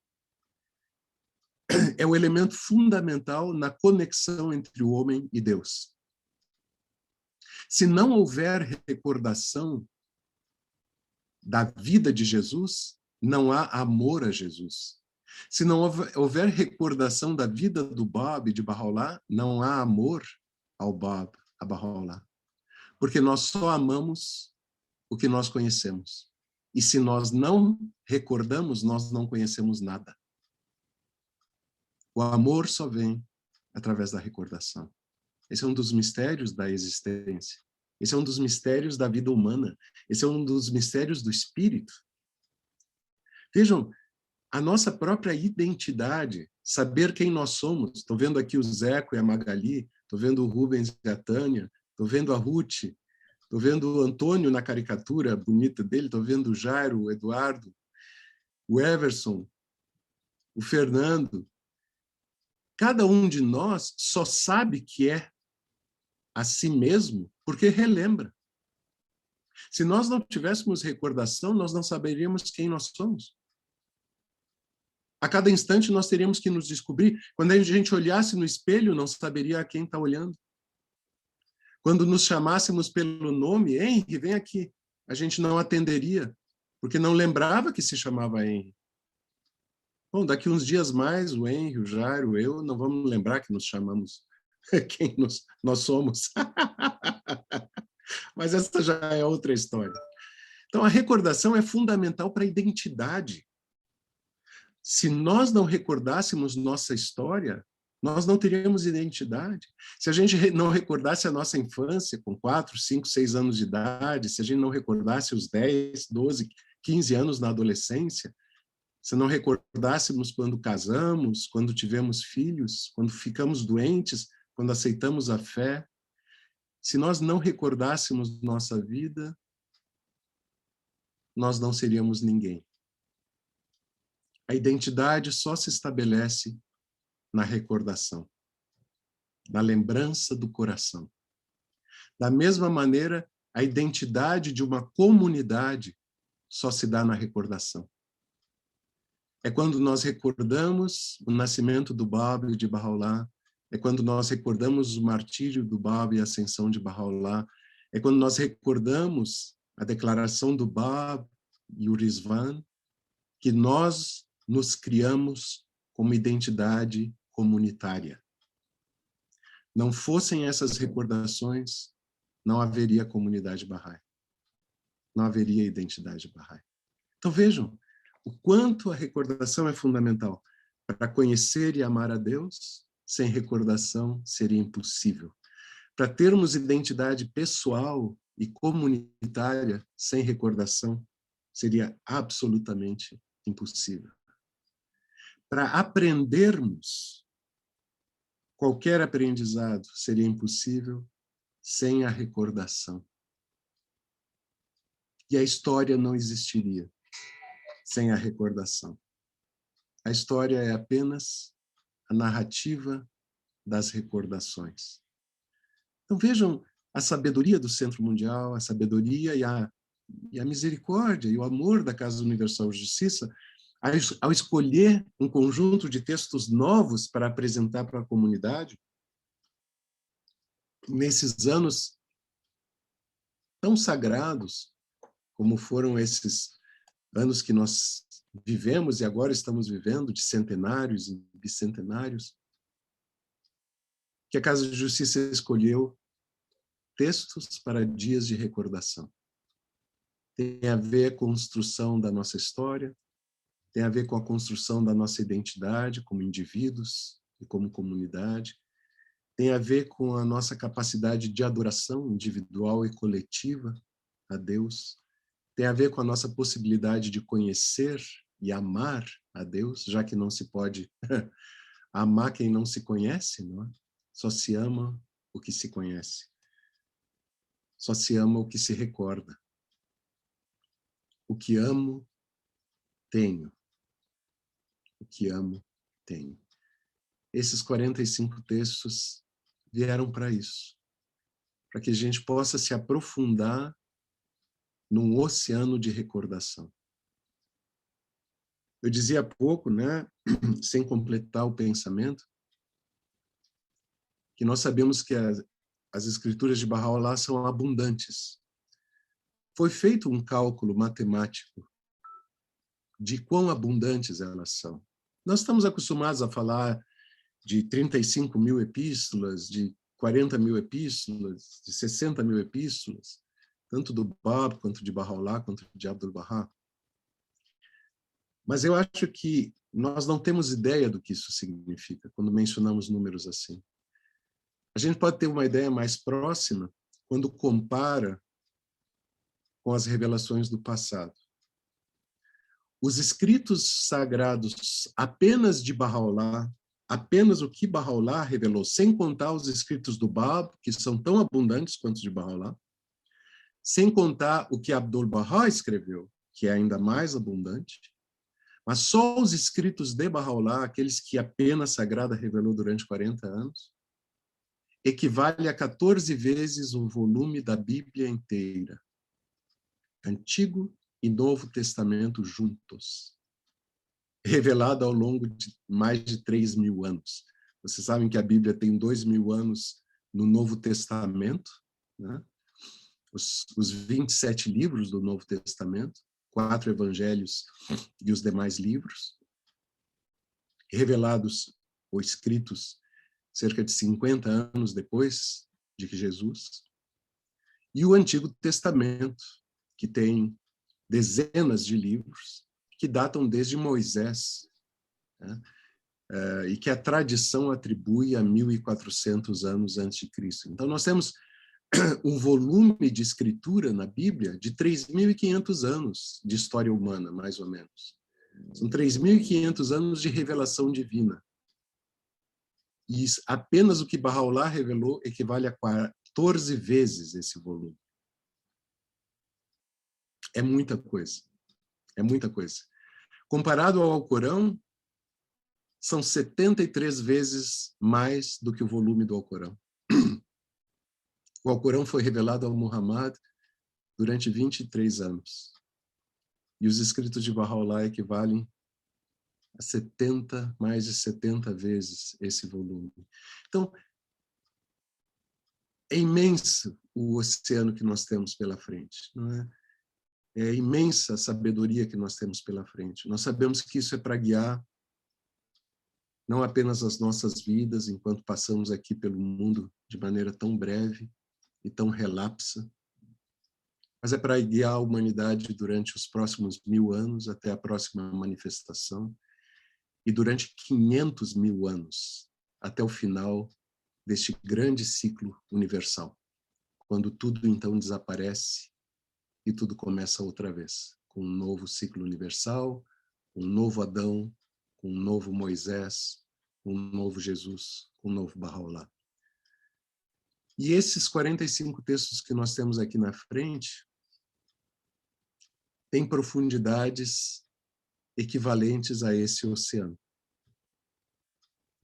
é o elemento fundamental na conexão entre o homem e Deus. Se não houver recordação da vida de Jesus, não há amor a Jesus. Se não houver recordação da vida do Bab e de Baha'u'lláh, não há amor ao Bab, a Baha'u'lláh. Porque nós só amamos o que nós conhecemos. E se nós não recordamos, nós não conhecemos nada. O amor só vem através da recordação. Esse é um dos mistérios da existência. Esse é um dos mistérios da vida humana. Esse é um dos mistérios do espírito. Vejam, a nossa própria identidade, saber quem nós somos. Estou vendo aqui o Zeco e a Magali, estou vendo o Rubens e a Tânia, estou vendo a Ruth, estou vendo o Antônio na caricatura bonita dele, estou vendo o Jairo, o Eduardo, o Everson, o Fernando. Cada um de nós só sabe que é a si mesmo porque relembra. Se nós não tivéssemos recordação, nós não saberíamos quem nós somos. A cada instante nós teríamos que nos descobrir. Quando a gente olhasse no espelho, não saberia a quem está olhando. Quando nos chamássemos pelo nome, Henry, vem aqui, a gente não atenderia, porque não lembrava que se chamava Henry. Bom, daqui uns dias mais, o Henry, o Jairo, eu, não vamos lembrar que nos chamamos quem nós somos. Mas essa já é outra história. Então, a recordação é fundamental para a identidade. Se nós não recordássemos nossa história, nós não teríamos identidade. Se a gente não recordasse a nossa infância, com 4, 5, 6 anos de idade, se a gente não recordasse os 10, 12, 15 anos na adolescência, se não recordássemos quando casamos, quando tivemos filhos, quando ficamos doentes, quando aceitamos a fé, se nós não recordássemos nossa vida, nós não seríamos ninguém. A identidade só se estabelece na recordação, na lembrança do coração. Da mesma maneira, a identidade de uma comunidade só se dá na recordação. É quando nós recordamos o nascimento do Baba e de Baha'u'lláh, é quando nós recordamos o martírio do Baba e a ascensão de Baha'u'lláh, é quando nós recordamos a declaração do Baba e o Rizwan, que nós nos criamos como identidade comunitária. Não fossem essas recordações, não haveria comunidade Bahá'í. Não haveria identidade Bahá'í. Então vejam o quanto a recordação é fundamental. Para conhecer e amar a Deus, sem recordação seria impossível. Para termos identidade pessoal e comunitária sem recordação, seria absolutamente impossível. Para aprendermos, qualquer aprendizado seria impossível sem a recordação. E a história não existiria sem a recordação. A história é apenas a narrativa das recordações. Então vejam a sabedoria do Centro Mundial, a sabedoria e a misericórdia e o amor da Casa Universal de Justiça ao escolher um conjunto de textos novos para apresentar para a comunidade, nesses anos tão sagrados, como foram esses anos que nós vivemos e agora estamos vivendo, de centenários e bicentenários, que a Casa de Justiça escolheu textos para dias de recordação. Tem a ver com a construção da nossa história, tem a ver com a construção da nossa identidade como indivíduos e como comunidade, tem a ver com a nossa capacidade de adoração individual e coletiva a Deus, tem a ver com a nossa possibilidade de conhecer e amar a Deus, já que não se pode amar quem não se conhece, não é? Só se ama o que se conhece. Só se ama o que se recorda. O que amo, tenho. O que amo, tenho. Esses 45 textos vieram para isso, para que a gente possa se aprofundar num oceano de recordação. Eu dizia há pouco, né, sem completar o pensamento, que nós sabemos que as escrituras de Baha'u'lláh são abundantes. Foi feito um cálculo matemático de quão abundantes elas são. Nós estamos acostumados a falar de 35 mil epístolas, de 40 mil epístolas, de 60 mil epístolas, tanto do Bab, quanto de Baha'u'lláh, quanto de Abdu'l-Bahá. Mas eu acho que nós não temos ideia do que isso significa, quando mencionamos números assim. A gente pode ter uma ideia mais próxima quando compara com as revelações do passado. os escritos sagrados apenas de Bahá'u'lláh, apenas o que Bahá'u'lláh revelou, sem contar os escritos do Bab, que são tão abundantes quanto os de Bahá'u'lláh, sem contar o que Abdu'l-Bahá escreveu, que é ainda mais abundante, mas só os escritos de Bahá'u'lláh, aqueles que a pena sagrada revelou durante 40 anos, equivale a 14 vezes o volume da Bíblia inteira. Antigo e Novo Testamento juntos, revelado ao longo de mais de 3.000 anos. Vocês sabem que a Bíblia tem 2.000 anos no Novo Testamento, né? Os 27 livros do Novo Testamento, 4 evangelhos e os demais livros, revelados ou escritos cerca de 50 anos depois de Jesus, e o Antigo Testamento, que tem dezenas de livros que datam desde Moisés, né? E que a tradição atribui a 1.400 anos antes de Cristo. Então, nós temos um volume de escritura na Bíblia de 3.500 anos de história humana, mais ou menos. São 3.500 anos de revelação divina. E apenas o que Bahá'u'lláh revelou equivale a 14 vezes esse volume. É muita coisa. É muita coisa. Comparado ao Alcorão, são 73 vezes mais do que o volume do Alcorão. O Alcorão foi revelado ao Muhammad durante 23 anos. E os escritos de Bahá'u'lláh equivalem a mais de 70 vezes esse volume. Então, é imenso o oceano que nós temos pela frente, não é? É imensa a sabedoria que nós temos pela frente. Nós sabemos que isso é para guiar não apenas as nossas vidas, enquanto passamos aqui pelo mundo de maneira tão breve e tão relapsa, mas é para guiar a humanidade durante os próximos 1.000 anos, até a próxima manifestação, e durante 500.000 anos, até o final deste grande ciclo universal, quando tudo então desaparece e tudo começa outra vez, com um novo ciclo universal, um novo Adão, com um novo Moisés, um novo Jesus, um novo Bahá'u'lláh. E esses 45 textos que nós temos aqui na frente têm profundidades equivalentes a esse oceano.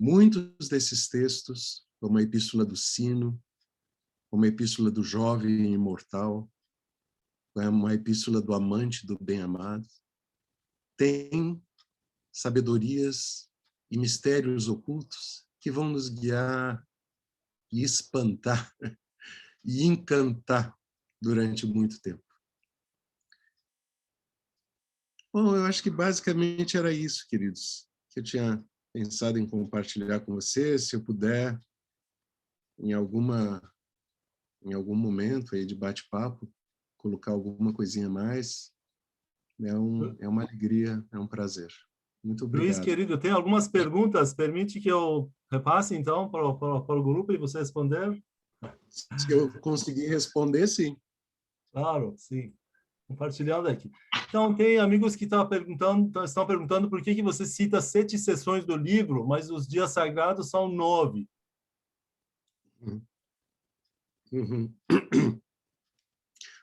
Muitos desses textos, como a Epístola do Sino, como a Epístola do Jovem Imortal, como a Epístola do Amante do Bem-Amado, têm sabedorias e mistérios ocultos que vão nos guiar e espantar e encantar durante muito tempo. Bom, eu acho que basicamente era isso, queridos, que eu tinha pensado em compartilhar com vocês. Se eu puder, em algum momento aí de bate-papo, colocar alguma coisinha a mais, é uma alegria, é um prazer. Muito obrigado. Luiz, querido, tem algumas perguntas. Permite que eu repasse, então, para o grupo e você responder? Se eu conseguir responder, sim. Claro, sim. Compartilhando aqui. Então, tem amigos que estão perguntando por que você cita 7 sessões do livro, mas os dias sagrados são 9. Uhum.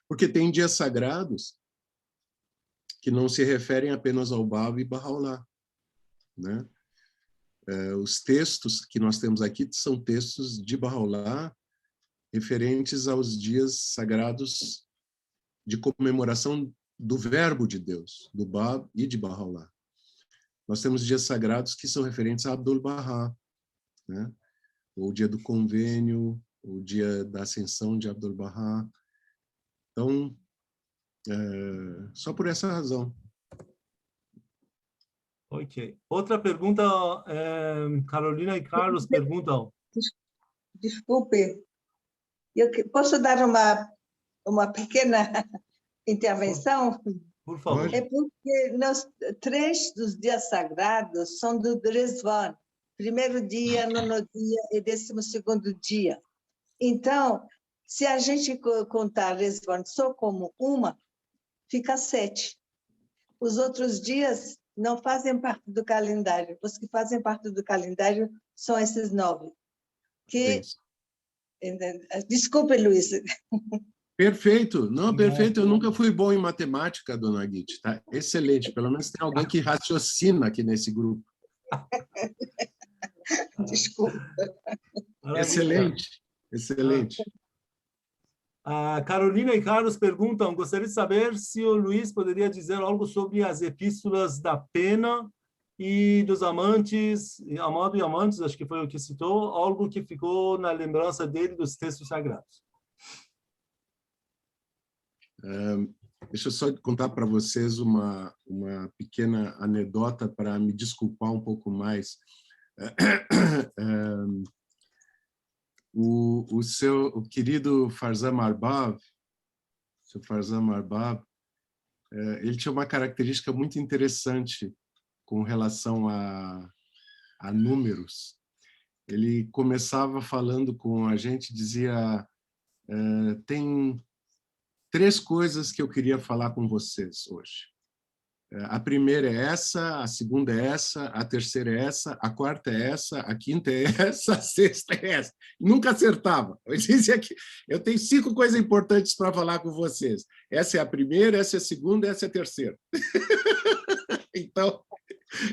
Porque tem dias sagrados que não se referem apenas ao Bab e Bahá'u'lláh, né? Os textos que nós temos aqui são textos de Bahá'u'lláh referentes aos dias sagrados de comemoração do Verbo de Deus, do Bab e de Bahá'u'lláh. Nós temos dias sagrados que são referentes a Abdu'l-Bahá, né? O dia do convênio, o dia da ascensão de Abdu'l-Bahá. Então, só por essa razão. Ok. Outra pergunta, Carolina e Carlos perguntam. Desculpe, posso dar uma pequena intervenção? Por favor. É porque 3 dos dias sagrados são do Rezvan, 1º dia, 9º dia e 12º dia. Então, se a gente contar Rezvan só como uma, fica 7. Os outros dias não fazem parte do calendário. Os que fazem parte do calendário são esses 9. Que... Desculpe, Luiz. Perfeito, não, perfeito. Eu nunca fui bom em matemática, dona Guite, tá? Excelente. Pelo menos tem alguém que raciocina aqui nesse grupo. Desculpa. Excelente, excelente. A Carolina e Carlos perguntam: gostaria de saber se o Luiz poderia dizer algo sobre as epístolas da pena e dos amantes, amado e amantes, acho que foi o que citou, algo que ficou na lembrança dele dos textos sagrados. Deixa eu só contar para vocês uma pequena anedota para me desculpar um pouco mais. O querido Farzam Arbab, seu Farzam Arbab, ele tinha uma característica muito interessante com relação a números. Ele começava falando com a gente, dizia, tem 3 coisas que eu queria falar com vocês hoje. A primeira é essa, a segunda é essa, a terceira é essa, a quarta é essa, a quinta é essa, a sexta é essa. Nunca acertava. Eu dizia aqui, eu tenho 5 coisas importantes para falar com vocês. Essa é a primeira, essa é a segunda, essa é a terceira. Então,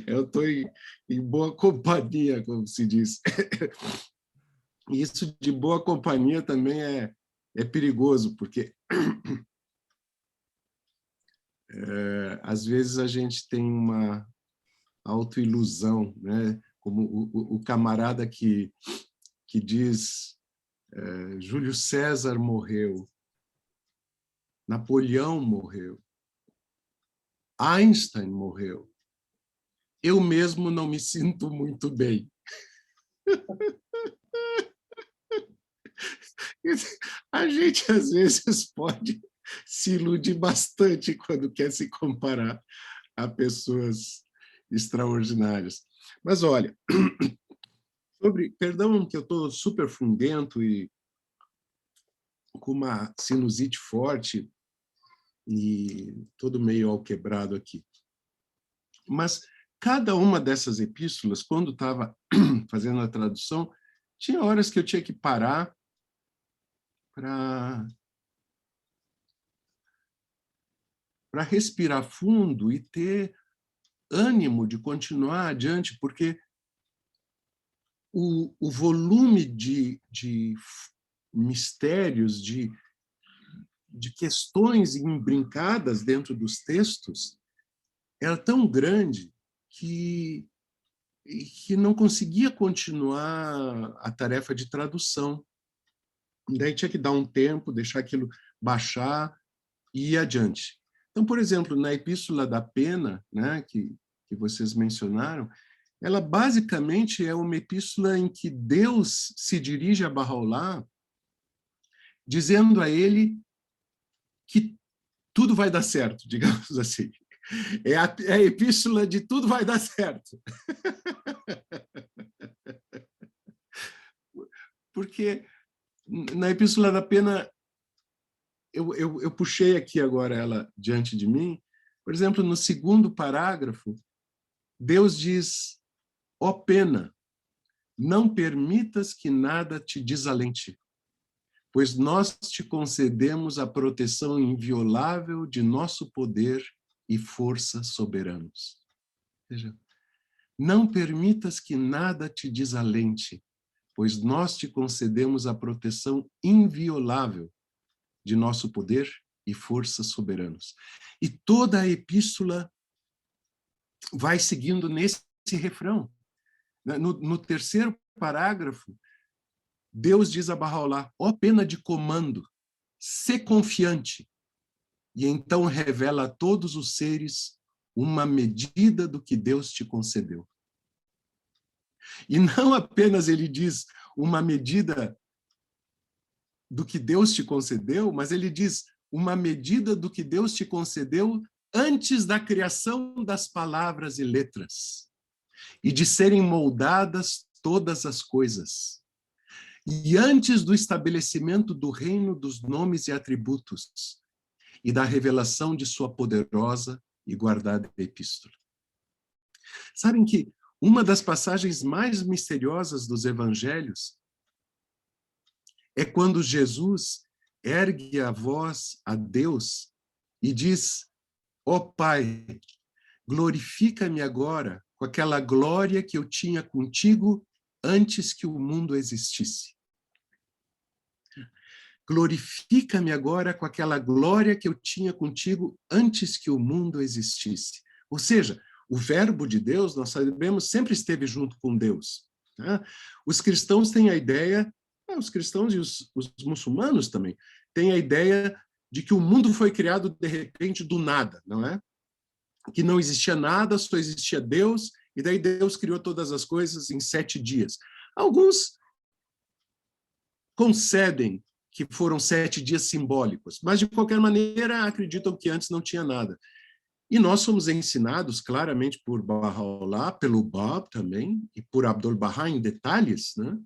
eu estou em boa companhia, como se diz. Isso de boa companhia também é perigoso, porque às vezes a gente tem uma autoilusão, né? Como o camarada que diz Júlio César morreu, Napoleão morreu, Einstein morreu, eu mesmo não me sinto muito bem. A gente, às vezes, pode se iludir bastante quando quer se comparar a pessoas extraordinárias. Mas, olha, perdão que eu estou super fundento e com uma sinusite forte e todo meio alquebrado aqui. Mas cada uma dessas epístolas, quando estava fazendo a tradução, tinha horas que eu tinha que parar para respirar fundo e ter ânimo de continuar adiante, porque o volume de mistérios, de questões imbrincadas dentro dos textos era tão grande que não conseguia continuar a tarefa de tradução. Daí tinha que dar um tempo, deixar aquilo baixar e ir adiante. Então, por exemplo, na Epístola da Pena, né, que vocês mencionaram, ela basicamente é uma epístola em que Deus se dirige a Bahá'u'lláh dizendo a ele que tudo vai dar certo, digamos assim. É a epístola de tudo vai dar certo. Porque na Epístola da Pena, eu puxei aqui agora ela diante de mim, por exemplo, no 2º parágrafo, Deus diz: ó pena, não permitas que nada te desalente, pois nós te concedemos a proteção inviolável de nosso poder e força soberanos. Veja, não permitas que nada te desalente, pois nós te concedemos a proteção inviolável de nosso poder e força soberanos. E toda a epístola vai seguindo nesse refrão. No 3º parágrafo, Deus diz a Bahá'u'lláh: ó pena de comando, sê confiante. E então revela a todos os seres uma medida do que Deus te concedeu. E não apenas ele diz uma medida do que Deus te concedeu, mas ele diz uma medida do que Deus te concedeu antes da criação das palavras e letras, e de serem moldadas todas as coisas, e antes do estabelecimento do reino dos nomes e atributos, e da revelação de sua poderosa e guardar a epístola. Sabem que uma das passagens mais misteriosas dos evangelhos é quando Jesus ergue a voz a Deus e diz: ó Pai, glorifica-me agora com aquela glória que eu tinha contigo antes que o mundo existisse. Glorifica-me agora com aquela glória que eu tinha contigo antes que o mundo existisse. Ou seja, o verbo de Deus, nós sabemos, sempre esteve junto com Deus. Tá? Os cristãos têm a ideia, os cristãos e os muçulmanos também, têm a ideia de que o mundo foi criado de repente do nada, não é? Que não existia nada, só existia Deus, e daí Deus criou todas as coisas em 7 dias. Alguns concedem que foram 7 dias simbólicos, mas de qualquer maneira acreditam que antes não tinha nada. E nós somos ensinados claramente por Baha'u'lláh, pelo Bab também, e por Abdu'l-Bahá em detalhes, né,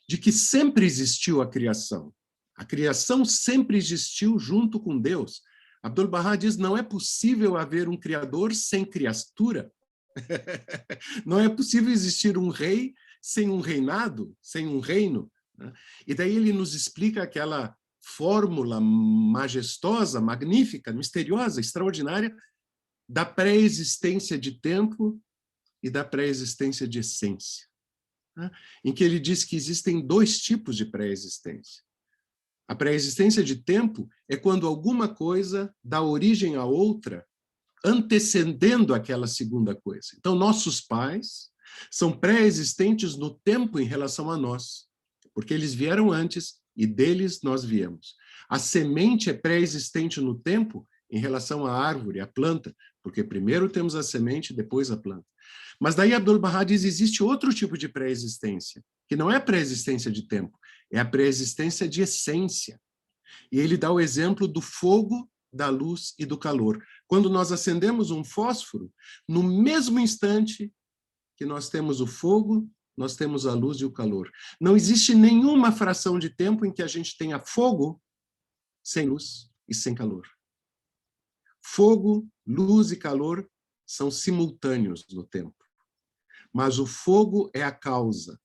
de que sempre existiu a criação. A criação sempre existiu junto com Deus. Abdu'l-Bahá diz: não é possível haver um criador sem criatura. Não é possível existir um rei sem um reinado, sem um reino. E daí ele nos explica aquela fórmula majestosa, magnífica, misteriosa, extraordinária, da pré-existência de tempo e da pré-existência de essência, em que ele diz que existem 2 tipos de pré-existência. A pré-existência de tempo é quando alguma coisa dá origem a outra, antecedendo aquela segunda coisa. Então, nossos pais são pré-existentes no tempo em relação a nós, porque eles vieram antes e deles nós viemos. A semente é pré-existente no tempo em relação à árvore, à planta, porque primeiro temos a semente, depois a planta. Mas daí Abdu'l-Bahá diz: existe outro tipo de pré-existência, que não é a pré-existência de tempo, é a pré-existência de essência. E ele dá o exemplo do fogo, da luz e do calor. Quando nós acendemos um fósforo, no mesmo instante que nós temos o fogo, nós temos a luz e o calor. Não existe nenhuma fração de tempo em que a gente tenha fogo sem luz e sem calor. Fogo, luz e calor são simultâneos no tempo. Mas o fogo é a causa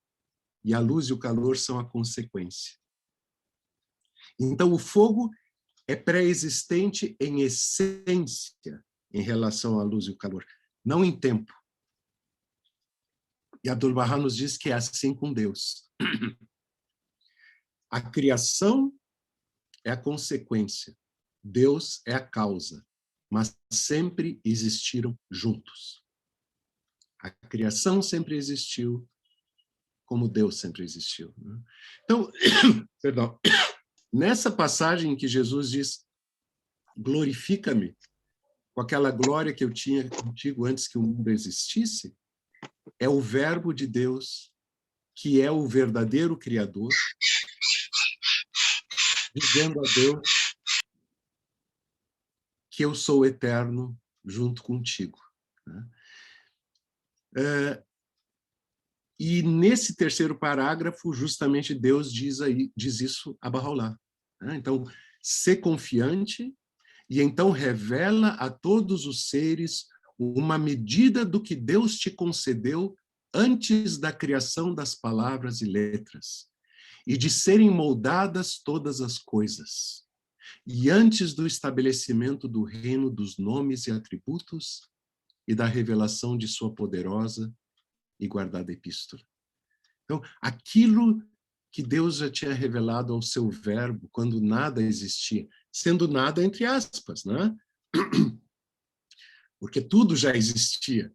e a luz e o calor são a consequência. Então, o fogo é pré-existente em essência em relação à luz e o calor, não em tempo. E Abdu'l-Bahá nos diz que é assim com Deus. A criação é a consequência, Deus é a causa, mas sempre existiram juntos. A criação sempre existiu, como Deus sempre existiu. Então, perdão, nessa passagem em que Jesus diz: glorifica-me com aquela glória que eu tinha contigo antes que o mundo existisse, é o verbo de Deus, que é o verdadeiro Criador, dizendo a Deus que eu sou eterno junto contigo. E nesse terceiro parágrafo, justamente Deus diz isso a Baha'u'lláh. Então, ser confiante e então revela a todos os seres uma medida do que Deus te concedeu antes da criação das palavras e letras, e de serem moldadas todas as coisas, e antes do estabelecimento do reino dos nomes e atributos e da revelação de sua poderosa e guardada epístola. Então, aquilo que Deus já tinha revelado ao seu verbo quando nada existia, sendo nada entre aspas, né? Porque tudo já existia.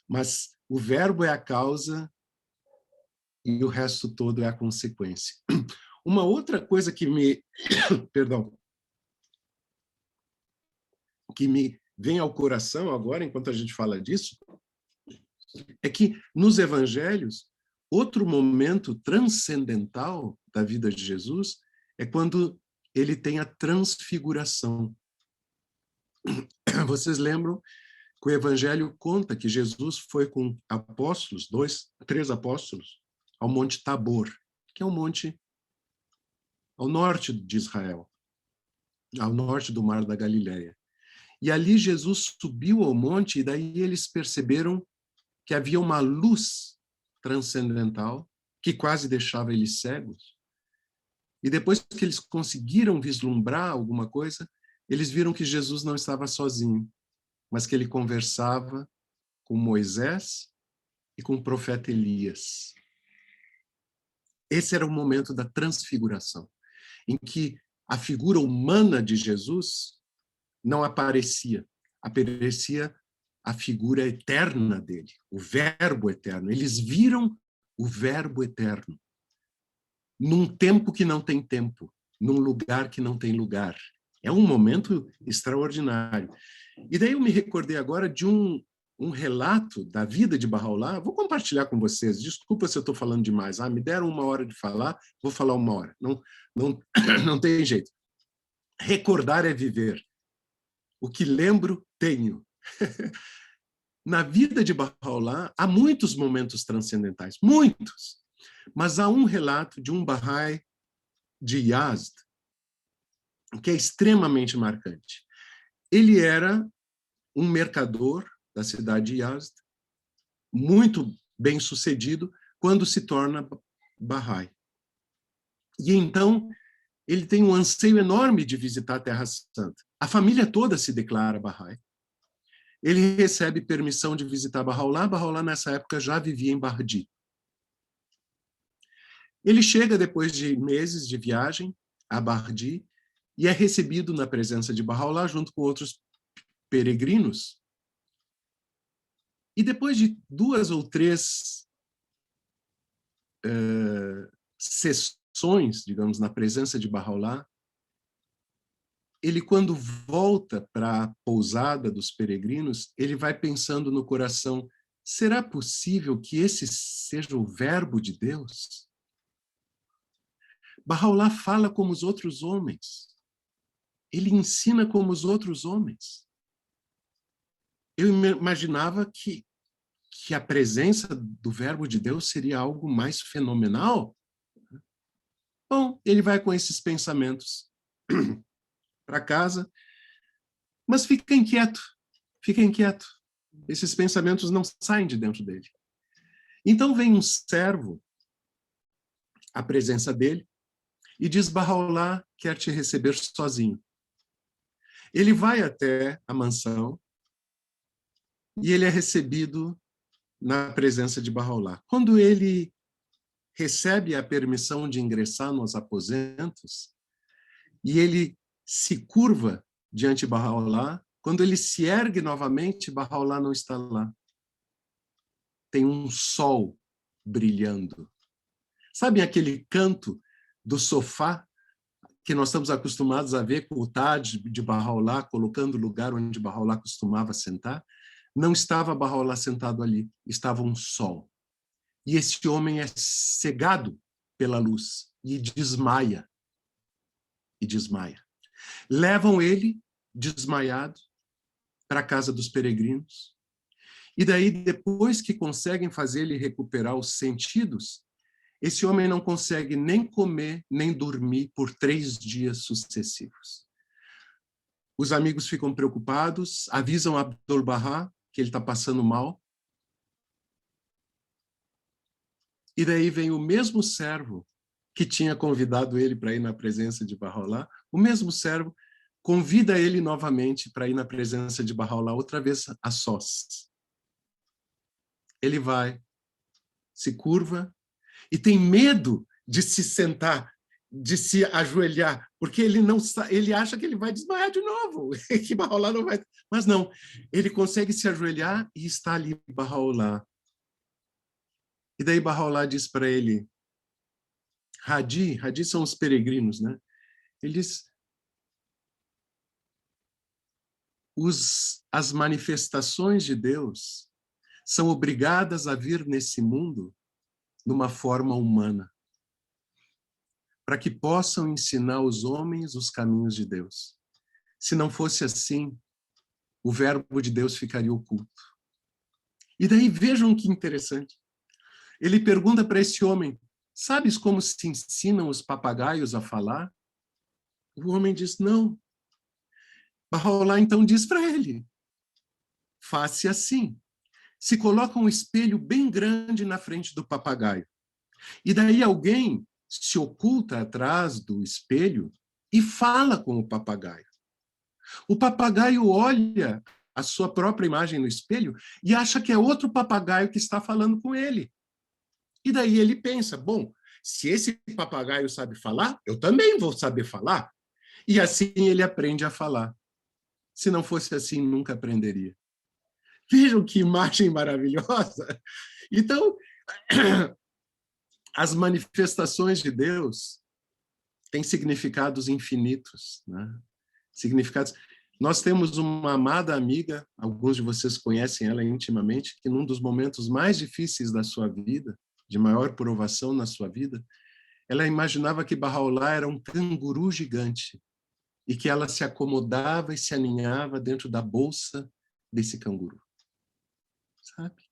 Mas o verbo é a causa e o resto todo é a consequência. Uma outra coisa que me, perdão, que me vem ao coração agora, enquanto a gente fala disso, é que nos evangelhos, outro momento transcendental da vida de Jesus é quando ele tem a transfiguração. Vocês lembram que o evangelho conta que Jesus foi com apóstolos, 3 apóstolos, ao Monte Tabor, que é um monte ao norte de Israel, ao norte do Mar da Galileia. E ali Jesus subiu ao monte, e daí eles perceberam que havia uma luz transcendental que quase deixava eles cegos. E depois que eles conseguiram vislumbrar alguma coisa, eles viram que Jesus não estava sozinho, mas que ele conversava com Moisés e com o profeta Elias. Esse era o momento da transfiguração, em que a figura humana de Jesus não aparecia a figura eterna dele, o Verbo eterno. Eles viram o Verbo eterno num tempo que não tem tempo, num lugar que não tem lugar. É um momento extraordinário. E daí eu me recordei agora de um relato da vida de Bahá'u'lláh. Vou compartilhar com vocês. Desculpa se eu estou falando demais. Me deram 1 hora de falar, vou falar 1 hora. Não tem jeito. Recordar é viver. O que lembro, tenho. Na vida de Bahá'u'lláh, há muitos momentos transcendentais, muitos. Mas há um relato de um Bahá'í de Yazd que é extremamente marcante. Ele era um mercador da cidade de Yazd, muito bem-sucedido, quando se torna Bahá'í. E então, ele tem um anseio enorme de visitar a Terra Santa. A família toda se declara Bahá'í. Ele recebe permissão de visitar Bahá'u'lláh. Bahá'u'lláh, nessa época, já vivia em Bardi. Ele chega, depois de meses de viagem, a Bardi, e é recebido na presença de Bahá'u'lláh, junto com outros peregrinos. E depois de 2 ou 3 sessões, digamos, na presença de Bahá'u'lláh, ele, quando volta para a pousada dos peregrinos, ele vai pensando no coração: será possível que esse seja o Verbo de Deus? Bahá'u'lláh fala como os outros homens. Ele ensina como os outros homens. Eu imaginava que a presença do Verbo de Deus seria algo mais fenomenal. Bom, ele vai com esses pensamentos para casa, mas fica inquieto. Esses pensamentos não saem de dentro dele. Então vem um servo à presença dele e diz: Bahá'u'lláh quer te receber sozinho. Ele vai até a mansão e ele é recebido na presença de Bahá'u'lláh. Quando ele recebe a permissão de ingressar nos aposentos e ele se curva diante de Bahá'u'lláh, quando ele se ergue novamente, Bahá'u'lláh não está lá. Tem um sol brilhando. Sabem aquele canto do sofá que nós estamos acostumados a ver com o Taj de Bahá'u'lláh, colocando o lugar onde Bahá'u'lláh costumava sentar? Não estava Bahá'u'lláh sentado ali, estava um sol. E esse homem é cegado pela luz e desmaia. Levam ele, desmaiado, para a casa dos peregrinos. E daí, depois que conseguem fazer ele recuperar os sentidos, esse homem não consegue nem comer, nem dormir por 3 dias sucessivos. Os amigos ficam preocupados, avisam Abdu'l-Bahá que ele está passando mal. E daí vem o mesmo servo que tinha convidado ele para ir na presença de Bahá'u'lláh, o mesmo servo convida ele novamente para ir na presença de Bahá'u'lláh, outra vez a sós. Ele vai, se curva, e tem medo de se sentar, de se ajoelhar, porque ele acha que ele vai desmaiar de novo, que Bahá'u'lláh não vai... Mas não, ele consegue se ajoelhar e está ali Bahá'u'lláh. E daí Bahá'u'lláh diz para ele, Hadi são os peregrinos, né? Ele diz, as manifestações de Deus são obrigadas a vir nesse mundo numa forma humana, para que possam ensinar aos homens os caminhos de Deus. Se não fosse assim, o Verbo de Deus ficaria oculto. E daí vejam que interessante. Ele pergunta para esse homem, sabes como se ensinam os papagaios a falar? O homem diz, não. Bahá'u'lláh então diz para ele, faça assim, se coloca um espelho bem grande na frente do papagaio, e daí alguém se oculta atrás do espelho e fala com o papagaio. O papagaio olha a sua própria imagem no espelho e acha que é outro papagaio que está falando com ele. E daí ele pensa, bom, se esse papagaio sabe falar, eu também vou saber falar. E assim ele aprende a falar. Se não fosse assim, nunca aprenderia. Vejam que imagem maravilhosa! Então, as manifestações de Deus têm significados infinitos, né? Significados. Nós temos uma amada amiga, alguns de vocês conhecem ela intimamente, que num dos momentos mais difíceis da sua vida, de maior provação na sua vida, ela imaginava que Bahá'u'lláh era um canguru gigante e que ela se acomodava e se aninhava dentro da bolsa desse canguru. Sabe?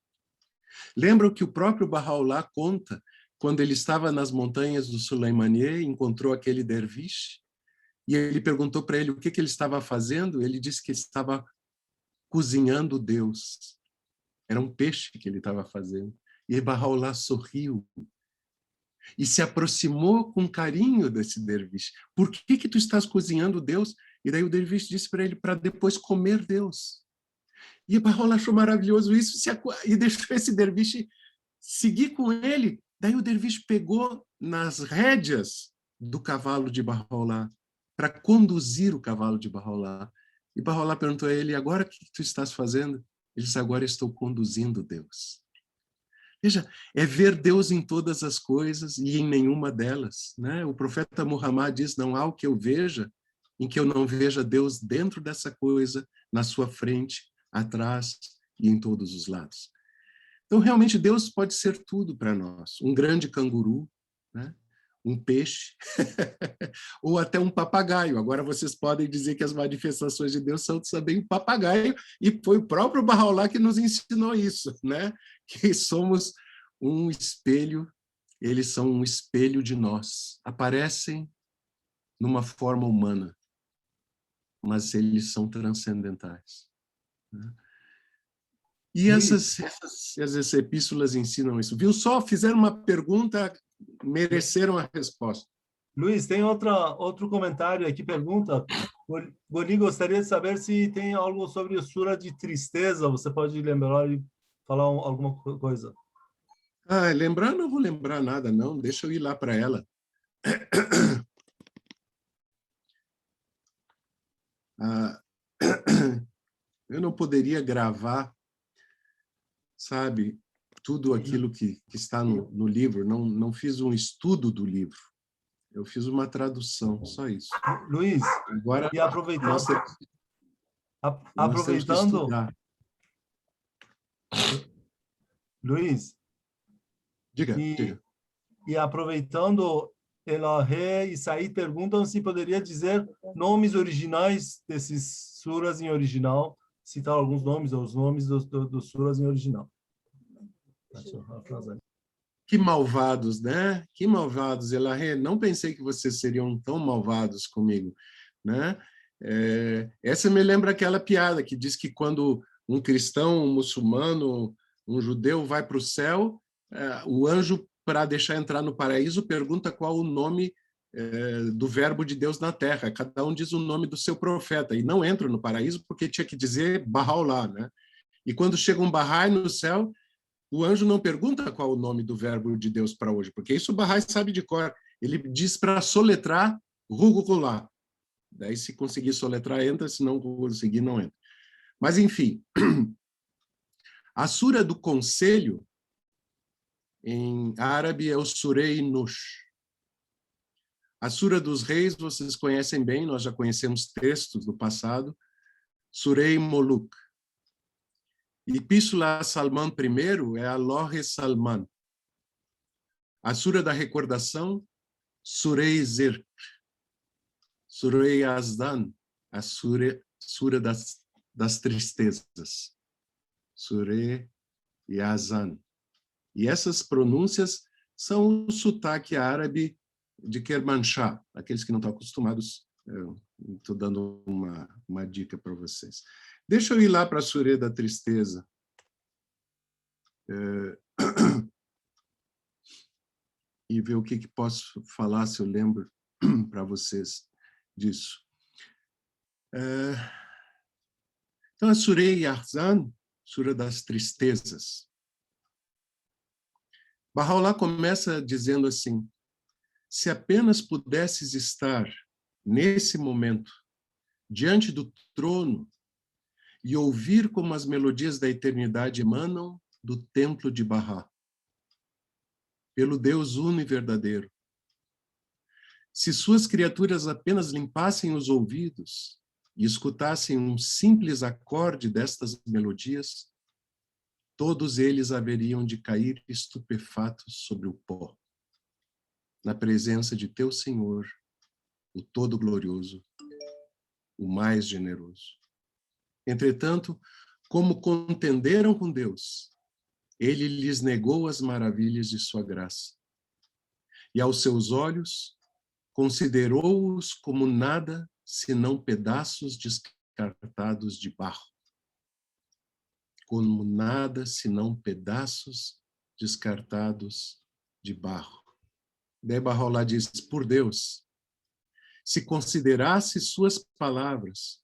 Lembram que o próprio Bahá'u'lláh conta quando ele estava nas montanhas do Sulaimaniye, encontrou aquele derviche, e ele perguntou para ele o que ele estava fazendo. Ele disse que estava cozinhando Deus. Era um peixe que ele estava fazendo. E Bahá'u'lláh sorriu e se aproximou com carinho desse derviche. Por que tu estás cozinhando Deus? E daí o derviche disse para ele, para depois comer Deus. E Bahá'u'lláh achou maravilhoso isso e deixou esse derviche seguir com ele. Daí o derviche pegou nas rédeas do cavalo de Bahá'u'lláh para conduzir o cavalo de Bahá'u'lláh. E Bahá'u'lláh perguntou a ele, agora o que tu estás fazendo? Ele disse, agora estou conduzindo Deus. Veja, é ver Deus em todas as coisas e em nenhuma delas, né? O profeta Muhammad diz, não há o que eu veja em que eu não veja Deus dentro dessa coisa, na sua frente, atrás e em todos os lados. Então, realmente, Deus pode ser tudo para nós. Um grande canguru, né? Um peixe, ou até um papagaio. Agora vocês podem dizer que as manifestações de Deus são também um papagaio, e foi o próprio Bahá'u'lláh que nos ensinou isso, né? Que somos um espelho, eles são um espelho de nós. Aparecem numa forma humana, mas eles são transcendentais, né? E essas epístolas ensinam isso. Viu só? Fizeram uma pergunta, mereceram a resposta. Luiz, tem outro comentário aqui, pergunta. Goli gostaria de saber se tem algo sobre o Sura de tristeza. Você pode lembrar e falar alguma coisa? Lembrar, não vou lembrar nada, não. Deixa eu ir lá para ela. Eu não poderia gravar, sabe, tudo aquilo que está no livro. Não fiz um estudo do livro. Eu fiz uma tradução, só isso. Luiz, agora, e aproveitando... Luiz, diga. E aproveitando, Elahé e Said perguntam se poderia dizer nomes originais desses suras em original, citar alguns nomes, ou os nomes dos suras em original. Que malvados, né? Que malvados, Elahé. Não pensei que vocês seriam tão malvados comigo, né? Essa me lembra aquela piada que diz que quando um cristão, um muçulmano, um judeu vai para o céu, o anjo, para deixar entrar no paraíso, pergunta qual o nome do verbo de Deus na terra. Cada um diz o nome do seu profeta, e não entra no paraíso porque tinha que dizer Bahá'u'lláh, né? E quando chega um Bahá'í no céu, o anjo não pergunta qual o nome do verbo de Deus para hoje, porque isso o Bahá'í sabe de cor. Ele diz para soletrar Ruhullah. Daí, se conseguir soletrar, entra, se não conseguir, não entra. Mas, enfim, a sura do conselho, em árabe, é o Surei Nush. A sura dos reis, vocês conhecem bem, nós já conhecemos textos do passado, Surei Muluk. Epístola a Salman I é a Lohe Salman. A sura da recordação, Surei Zirk. Surei Azdan, a sura das tristezas. Surei Yazan. E essas pronúncias são o sotaque árabe de Kermanshah, aqueles que não estão acostumados Estou dando uma dica para vocês. Deixa eu ir lá para a Surê da Tristeza. E ver o que posso falar, se eu lembro para vocês disso. Então, a Surê Yarzan, Sura das Tristezas. Bahá'u'lláh começa dizendo assim: se apenas pudesses estar, nesse momento, diante do trono e ouvir como as melodias da eternidade emanam do templo de Bahá, pelo Deus uno e verdadeiro. Se suas criaturas apenas limpassem os ouvidos e escutassem um simples acorde destas melodias, todos eles haveriam de cair estupefatos sobre o pó, na presença de teu Senhor, o Todo-Glorioso, o mais generoso. Entretanto, como contenderam com Deus, ele lhes negou as maravilhas de sua graça. E aos seus olhos, considerou-os como nada senão pedaços descartados de barro. Como nada senão pedaços descartados de barro. Daí Bahá'u'lláh diz: por Deus, se considerasse suas palavras,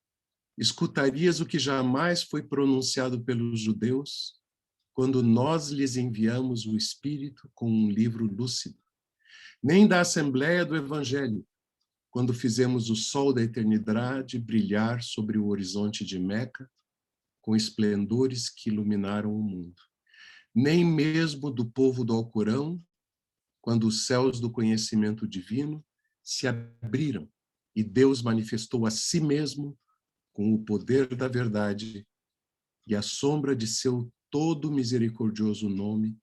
escutarias o que jamais foi pronunciado pelos judeus quando nós lhes enviamos o Espírito com um livro lúcido, nem da Assembleia do Evangelho, quando fizemos o sol da eternidade brilhar sobre o horizonte de Meca, com esplendores que iluminaram o mundo. Nem mesmo do povo do Alcorão, quando os céus do conhecimento divino se abriram e Deus manifestou a si mesmo com o poder da verdade e a sombra de seu todo misericordioso nome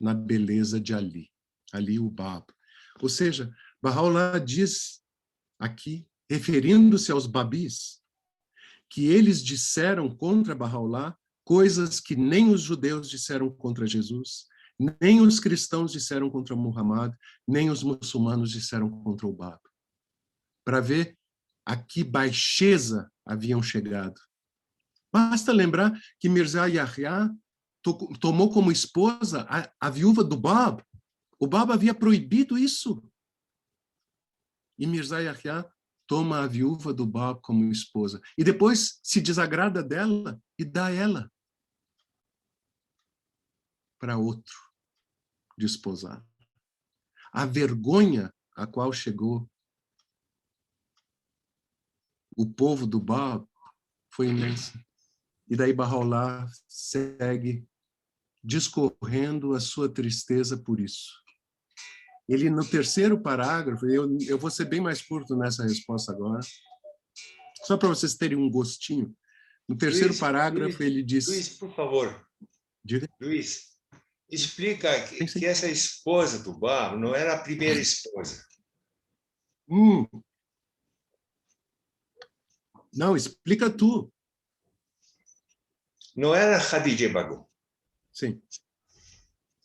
na beleza de Ali, Ali o Bab. Ou seja, Bahá'u'lláh diz aqui, referindo-se aos Babis, que eles disseram contra Bahá'u'lláh coisas que nem os judeus disseram contra Jesus, nem os cristãos disseram contra Muhammad, nem os muçulmanos disseram contra o Bab. Para ver a que baixeza haviam chegado. Basta lembrar que Mirza Yahya tomou como esposa a viúva do Bab. O Bab havia proibido isso. E Mirza Yahya toma a viúva do Bab como esposa. E depois se desagrada dela e dá ela para outro desposar. A vergonha a qual chegou o povo do Bab foi imensa. E daí Bahá'u'lláh segue discorrendo a sua tristeza por isso. Ele, no terceiro parágrafo, eu vou ser bem mais curto nessa resposta agora, só para vocês terem um gostinho. No terceiro parágrafo, ele diz... Luiz, por favor. Diga. Luiz, explica que essa esposa do Bab não era a primeira esposa. Não, explica tu. Não era Khadija Bagu. Sim.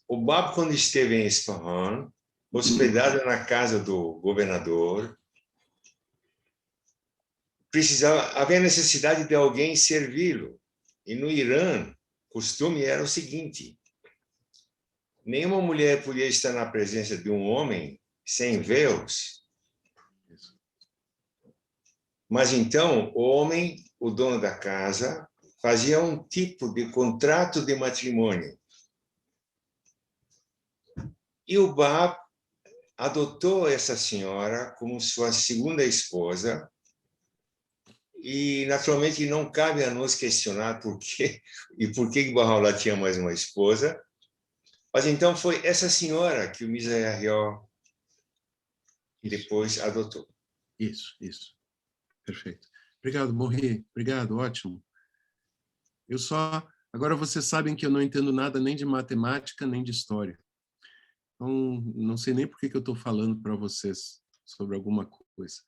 O Bab, quando esteve em Isfahan, hospedado na casa do governador, havia necessidade de alguém servi-lo. E no Irã, o costume era o seguinte: nenhuma mulher podia estar na presença de um homem sem véus. Mas então, o homem, o dono da casa, fazia um tipo de contrato de matrimônio. E o Bab adotou essa senhora como sua segunda esposa, e naturalmente não cabe a nós questionar por que Bahá'u'lláh tinha mais uma esposa, mas então foi essa senhora que o Mirza Yahya depois adotou. Isso. Perfeito. Obrigado, Morri. Obrigado, ótimo. Agora vocês sabem que eu não entendo nada nem de matemática, nem de história. Então, não sei nem por que eu estou falando para vocês sobre alguma coisa.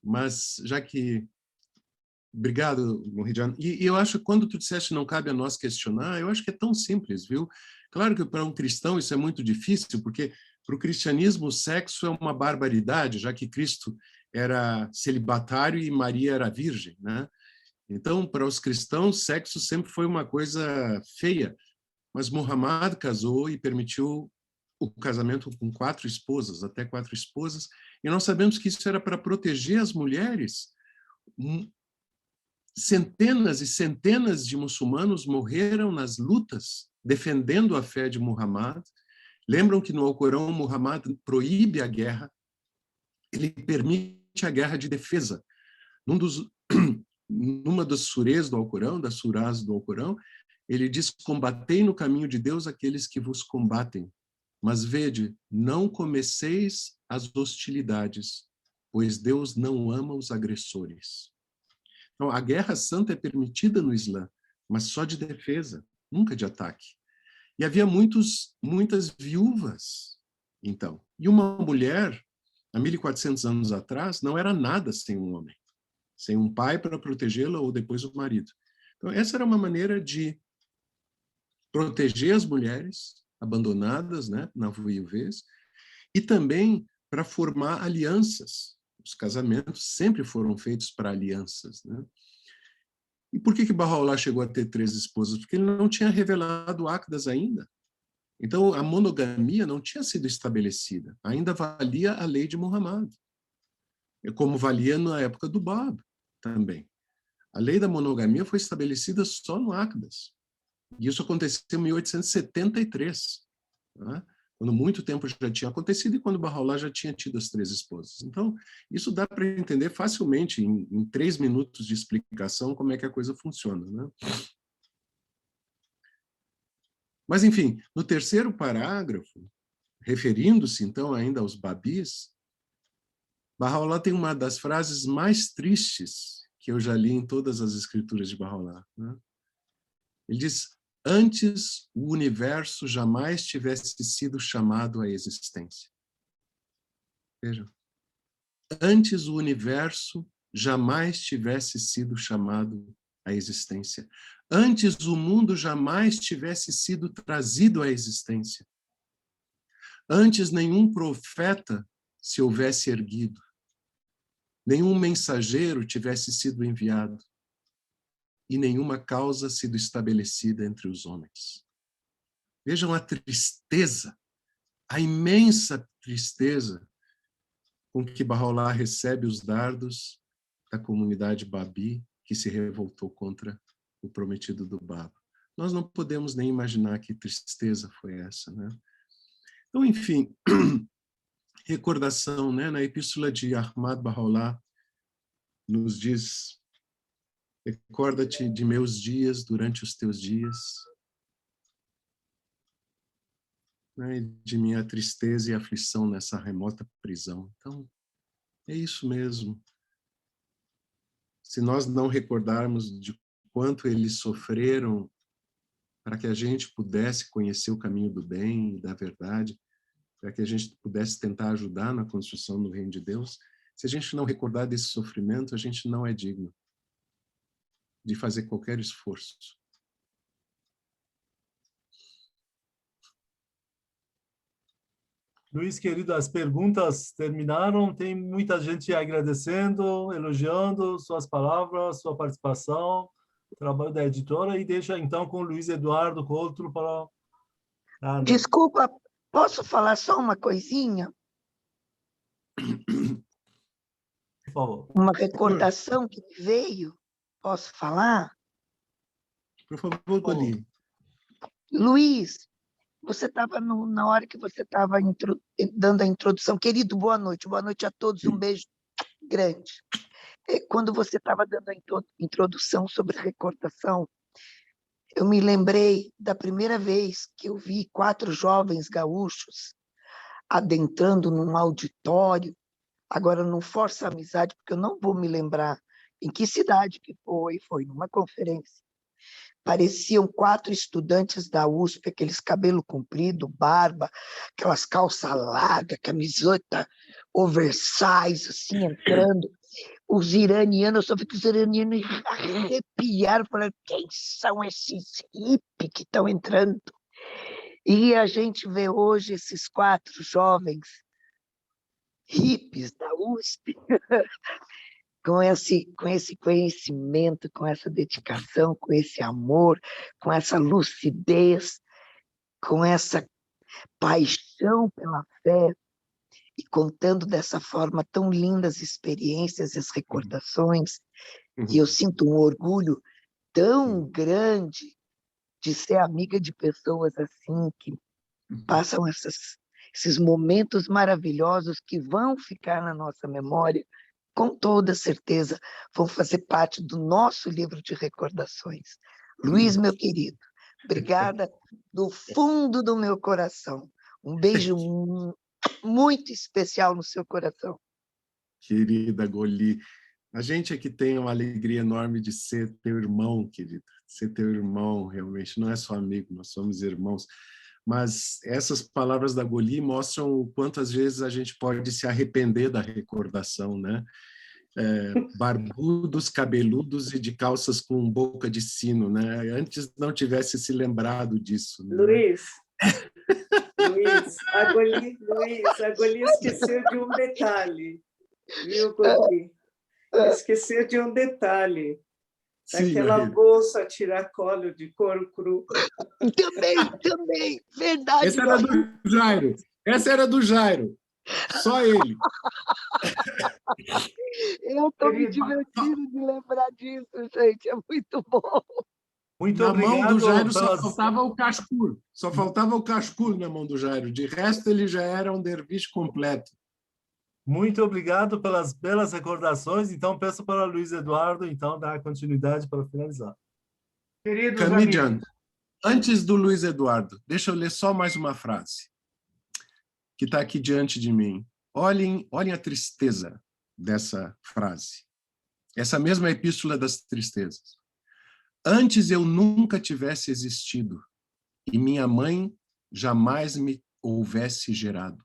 Mas, já que... Obrigado, Morridiano. E eu acho que quando tu disseste não cabe a nós questionar, eu acho que é tão simples, viu? Claro que para um cristão isso é muito difícil, porque para o cristianismo o sexo é uma barbaridade, já que Cristo era celibatário e Maria era virgem, né? Então, para os cristãos, sexo sempre foi uma coisa feia, mas Muhammad casou e permitiu o casamento com 4 esposas, até 4 esposas, e nós sabemos que isso era para proteger as mulheres. Centenas e centenas de muçulmanos morreram nas lutas defendendo a fé de Muhammad. Lembram que no Alcorão Muhammad proíbe a guerra, ele permite a guerra de defesa. Numa das surês do Alcorão, das surás do Alcorão, ele diz: combatei no caminho de Deus aqueles que vos combatem, mas vede, não comeceis as hostilidades, pois Deus não ama os agressores. Então, a guerra santa é permitida no Islã, mas só de defesa, nunca de ataque. E havia muitas viúvas, então. E uma mulher, há 1.400 anos atrás, não era nada sem um homem, sem um pai para protegê-la ou depois o marido. Então, essa era uma maneira de proteger as mulheres abandonadas, né, na viuvez, e também para formar alianças. Os casamentos sempre foram feitos para alianças, né? E por que Bahá'u'lláh chegou a ter 3 esposas? Porque ele não tinha revelado Aqdas ainda. Então, a monogamia não tinha sido estabelecida. Ainda valia a lei de Muhammad, como valia na época do Bab também. A lei da monogamia foi estabelecida só no Aqdas. E isso aconteceu em 1873, né? Quando muito tempo já tinha acontecido e quando Bahá'u'lláh já tinha tido as 3 esposas. Então, isso dá para entender facilmente, em 3 minutos de explicação, como é que a coisa funciona, né? Mas, enfim, no 3º parágrafo, referindo-se, então, ainda aos babis, Bahá'u'lláh tem uma das frases mais tristes que eu já li em todas as escrituras de Bahá'u'lláh, né? Ele diz: antes o universo jamais tivesse sido chamado à existência. Vejam. Antes o universo jamais tivesse sido chamado à existência. Antes o mundo jamais tivesse sido trazido à existência. Antes nenhum profeta se houvesse erguido. Nenhum mensageiro tivesse sido enviado. E nenhuma causa sido estabelecida entre os homens. Vejam a tristeza, a imensa tristeza com que Bahá'u'lláh recebe os dardos da comunidade Babi que se revoltou contra o prometido do Baba. Nós não podemos nem imaginar que tristeza foi essa, né? Então, enfim, recordação, né? Na epístola de Ahmad Bahá'u'lláh nos diz: recorda-te de meus dias durante os teus dias, né, de minha tristeza e aflição nessa remota prisão. Então, é isso mesmo. Se nós não recordarmos de quanto eles sofreram para que a gente pudesse conhecer o caminho do bem e da verdade, para que a gente pudesse tentar ajudar na construção do reino de Deus, se a gente não recordar desse sofrimento, a gente não é digno de fazer qualquer esforço. Luiz, querido, as perguntas terminaram. Tem muita gente agradecendo, elogiando suas palavras, sua participação, o trabalho da editora. E deixa, então, com o Luiz Eduardo Couto para... Desculpa, posso falar só uma coisinha? Por favor. Uma recordação que me veio. Posso falar? Por favor, Coli. Luiz, você estava na hora que você estava dando a introdução. Querido, boa noite a todos, um beijo grande. Quando você estava dando a introdução sobre recordação, eu me lembrei da primeira vez que eu vi 4 jovens gaúchos adentrando num auditório. Agora, não força a amizade, porque eu não vou me lembrar em que cidade que foi numa conferência. Pareciam 4 estudantes da USP, aqueles cabelo comprido, barba, aquelas calças largas, camiseta oversize, assim, entrando. Os iranianos, eu só vi que os iranianos arrepiaram, falaram: quem são esses hippies que estão entrando? E a gente vê hoje esses 4 jovens hippies da USP, com esse conhecimento, com essa dedicação, com esse amor, com essa lucidez, com essa paixão pela fé, e contando dessa forma tão linda as experiências, as recordações. E eu sinto um orgulho tão grande de ser amiga de pessoas assim, que passam esses momentos maravilhosos que vão ficar na nossa memória, com toda certeza, vão fazer parte do nosso livro de recordações. Luiz, meu querido, obrigada do fundo do meu coração. Um beijo muito especial no seu coração. Querida Goli, a gente aqui tem uma alegria enorme de ser teu irmão, querida. Ser teu irmão, realmente, não é só amigo, nós somos irmãos. Mas essas palavras da Goli mostram o quanto, às vezes, a gente pode se arrepender da recordação, né? Barbudos, cabeludos e de calças com boca de sino, né? Antes não tivesse se lembrado disso. Né? Luiz, a Goli esqueceu de um detalhe, viu, Goli? Esqueceu de um detalhe. Daquela bolsa tiracolo de couro cru. Também, verdade. Essa era do Jairo. Só ele. Eu estou me divertindo de lembrar disso, gente. É muito bom. Muito na obrigado. mão do Jairo só faltava o cascur. Só faltava o cascur na mão do Jairo. De resto, ele já era um derviche completo. Muito obrigado pelas belas recordações. Então, peço para o Luiz Eduardo, então, dar continuidade para finalizar. Queridos Kamijan, amigos, antes do Luiz Eduardo, deixa eu ler só mais uma frase que está aqui diante de mim. Olhem a tristeza dessa frase. Essa mesma epístola das tristezas. Antes eu nunca tivesse existido e minha mãe jamais me houvesse gerado.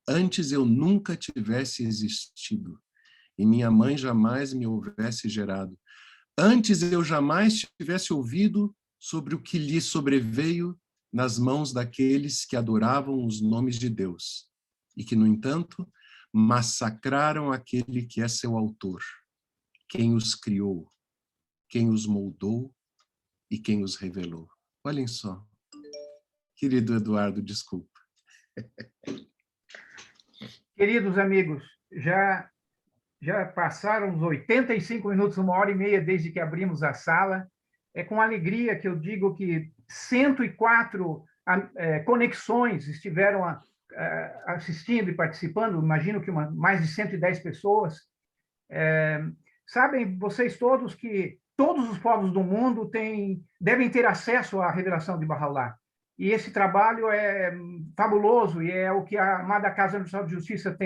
Antes eu nunca tivesse existido e minha mãe jamais me houvesse gerado. Antes eu jamais tivesse ouvido sobre o que lhe sobreveio nas mãos daqueles que adoravam os nomes de Deus e que, no entanto, massacraram aquele que é seu autor, quem os criou, quem os moldou e quem os revelou. Olhem só. Querido Eduardo, desculpa. queridos amigos, já passaram uns 85 minutos, 1h30 desde que abrimos a sala. É com alegria que eu digo que 104 conexões estiveram assistindo e participando, imagino que mais de 110 pessoas. Sabem vocês todos que todos os povos do mundo devem ter acesso à revelação de Bahá'u'lláh. E esse trabalho é fabuloso e é o que a amada Casa Nacional de Justiça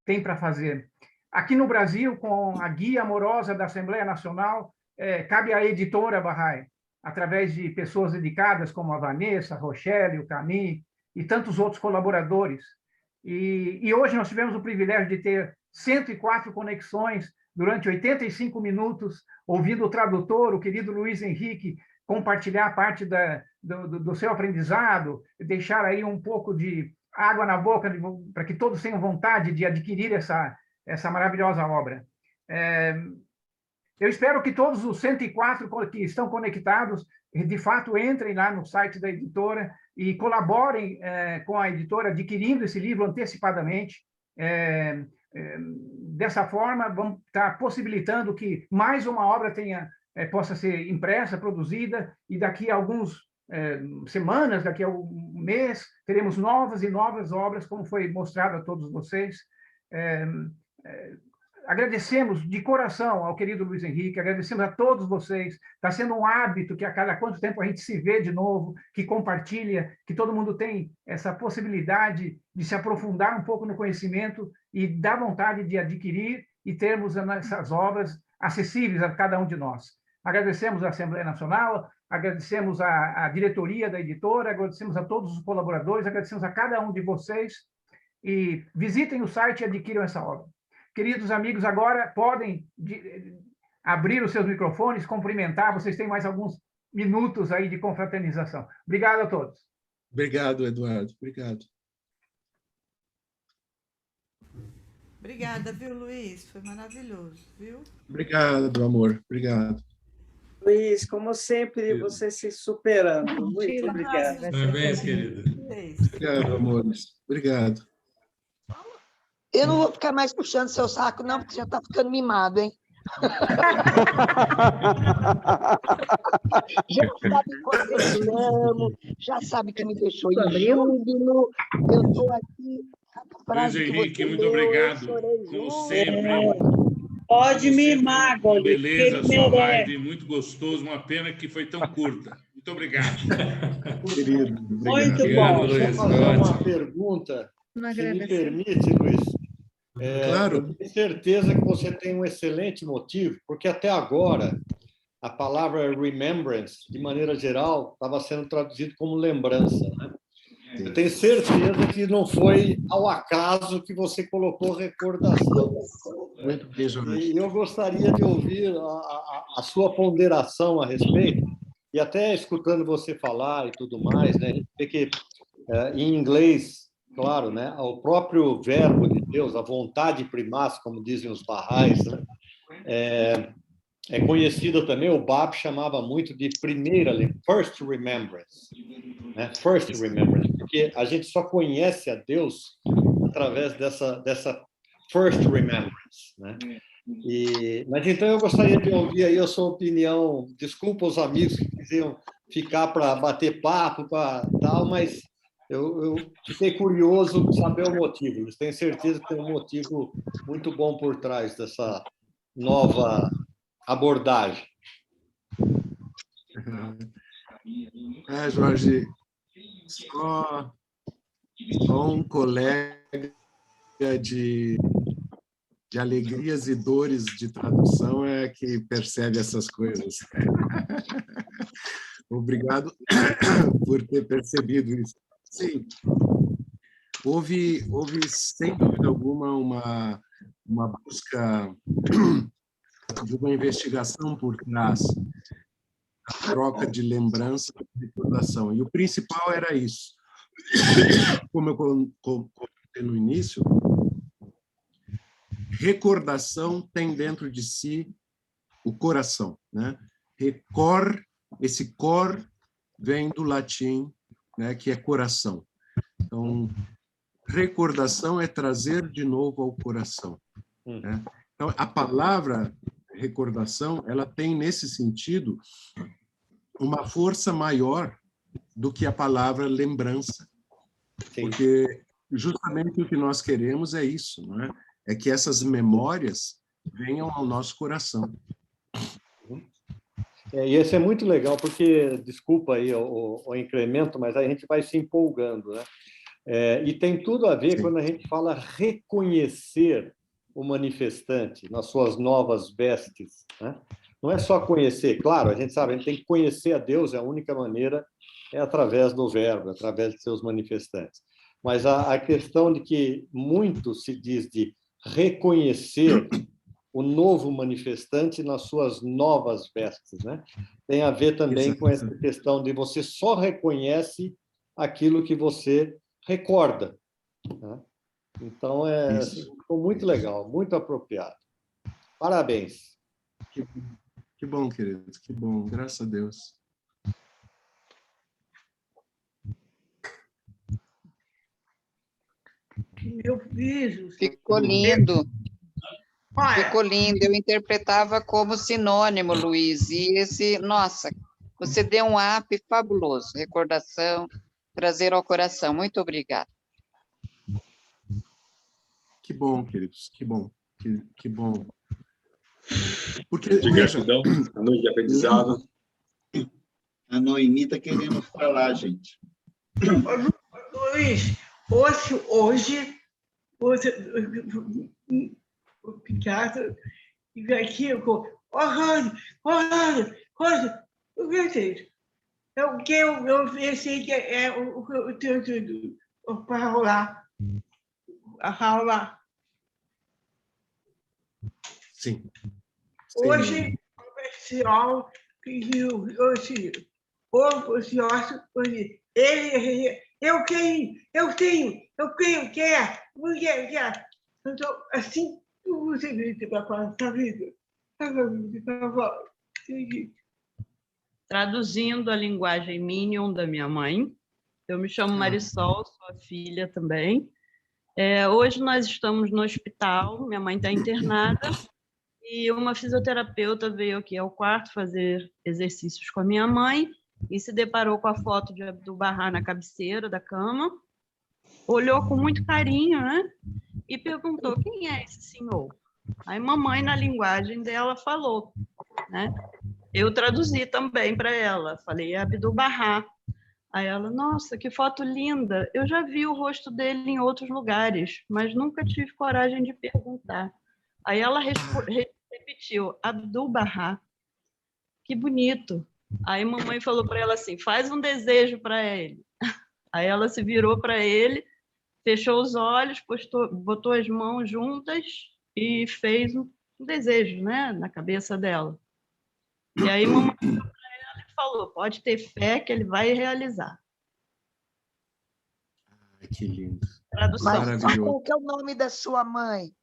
tem para fazer. Aqui no Brasil, com a guia amorosa da Assembleia Nacional, cabe à editora Bahá'í, através de pessoas dedicadas como a Vanessa, a Rochelle, o Camille e tantos outros colaboradores. E hoje nós tivemos o privilégio de ter 104 conexões durante 85 minutos, ouvindo o tradutor, o querido Luiz Henrique, compartilhar parte do seu aprendizado, deixar aí um pouco de água na boca para que todos tenham vontade de adquirir essa maravilhosa obra. Eu espero que todos os 104 que estão conectados, de fato, entrem lá no site da editora e colaborem com a editora, adquirindo esse livro antecipadamente. Dessa forma, vamos estar possibilitando que mais uma obra possa ser impressa, produzida, e daqui a algumas semanas, daqui a um mês, teremos novas e novas obras, como foi mostrado a todos vocês. Agradecemos de coração ao querido Luiz Henrique, agradecemos a todos vocês. Está sendo um hábito que a cada quanto tempo a gente se vê de novo, que compartilha, que todo mundo tem essa possibilidade de se aprofundar um pouco no conhecimento e dar vontade de adquirir e termos essas obras acessíveis a cada um de nós. Agradecemos à Assembleia Nacional, agradecemos à diretoria da editora, agradecemos a todos os colaboradores, agradecemos a cada um de vocês e visitem o site e adquiram essa obra. Queridos amigos, agora podem abrir os seus microfones, cumprimentar. Vocês têm mais alguns minutos aí de confraternização. Obrigado a todos. Obrigado, Eduardo. Obrigado. Obrigada, viu, Luiz? Foi maravilhoso, viu? Obrigado, amor. Obrigado. Luiz, como sempre, você se superando. Muito obrigada. Parabéns, querida. Obrigado, amores. Obrigado. Eu não vou ficar mais puxando seu saco, não, porque já está ficando mimado, hein? Já sabe quanto eu te amo, já sabe que me deixou em júbilo. Eu estou aqui. Luiz Henrique, muito obrigado. Como sempre. Pode mimar, Uma Goli. beleza a sua live, muito gostoso. Uma pena que foi tão curta. Muito obrigado. Querido, Muito obrigado, bom. Luiz. Só fazer uma pergunta, se me permite, Luiz. Claro. Eu tenho certeza que você tem um excelente motivo, porque até agora a palavra remembrance, de maneira geral, estava sendo traduzido como lembrança, né? Eu tenho certeza que não foi ao acaso que você colocou recordação. Muito bem, Jorge. E eu gostaria de ouvir a sua ponderação a respeito, e até escutando você falar e tudo mais, né? A gente vê que em inglês, claro, né? O próprio verbo de Deus, a vontade primaz, como dizem os barrais, né? É conhecida também, o Bab chamava muito de primeira, first remembrance, né? First remembrance, porque a gente só conhece a Deus através dessa first remembrance, né? Mas então eu gostaria de ouvir aí a sua opinião. Desculpa os amigos que quisiam ficar para bater papo, para tal, mas eu fiquei curioso de saber o motivo. Eu tenho certeza que tem um motivo muito bom por trás dessa nova abordagem. Jorge, só um colega de alegrias e dores de tradução é que percebe essas coisas. Obrigado por ter percebido isso. Sim, houve sem dúvida alguma uma busca de uma investigação por trás da troca de lembrança e recordação. E o principal era isso. Como eu comentei no início, recordação tem dentro de si o coração, né? Esse cor vem do latim, né, que é coração. Então, recordação é trazer de novo ao coração, né? Então, a palavra recordação, ela tem, nesse sentido, uma força maior do que a palavra lembrança. Sim. Porque justamente o que nós queremos é isso, não é? É que essas memórias venham ao nosso coração. E esse é muito legal, porque, desculpa aí o incremento, mas a gente vai se empolgando, né? E tem tudo a ver. Sim. Quando a gente fala reconhecer o manifestante nas suas novas vestes, né? Não é só conhecer, claro, a gente sabe, a gente tem que conhecer a Deus, a única maneira é através do verbo, através de seus manifestantes. Mas a questão de que muito se diz de reconhecer o novo manifestante nas suas novas vestes, né? Tem a ver também com essa questão de você só reconhece aquilo que você recorda, né? Então, ficou muito legal, muito apropriado. Parabéns. Que bom, querido, que bom, graças a Deus. Meu filho. Ficou lindo. Ficou lindo. Eu interpretava como sinônimo, Luiz. E nossa, você deu um up fabuloso. Recordação, trazer ao coração. Muito obrigada. Que bom, queridos, que bom, que bom. Porque, de gratidão, a noite de aprendizado. A Noemi está querendo falar, gente. Luiz, hoje você Picasso e aqui com Orlando, o que é isso? O que eu sei que é o teu para rolar. Sim. Hoje, comercial, eu tenho, quer. Então, assim, você grita para a vida. Traduzindo a linguagem Minion da minha mãe, eu me chamo Marisol, sou a filha também. Hoje nós estamos no hospital, minha mãe está internada, e uma fisioterapeuta veio aqui ao quarto fazer exercícios com a minha mãe e se deparou com a foto de Abdu'l-Bahá na cabeceira da cama, olhou com muito carinho, né? E perguntou, quem é esse senhor? Aí mamãe, na linguagem dela, falou, né? Eu traduzi também para ela, falei, é Abdu'l-Bahá. Aí ela, nossa, que foto linda, eu já vi o rosto dele em outros lugares, mas nunca tive coragem de perguntar. Aí ela repetiu, Abdu'l-Bahá, que bonito. Aí mamãe falou para ela assim, faz um desejo para ele. Aí ela se virou para ele, fechou os olhos, botou as mãos juntas e fez um desejo, né, na cabeça dela. E aí mamãe olhou para ela e falou, pode ter fé que ele vai realizar. Ai, que lindo. Tradução. Mas qual que é o nome da sua mãe?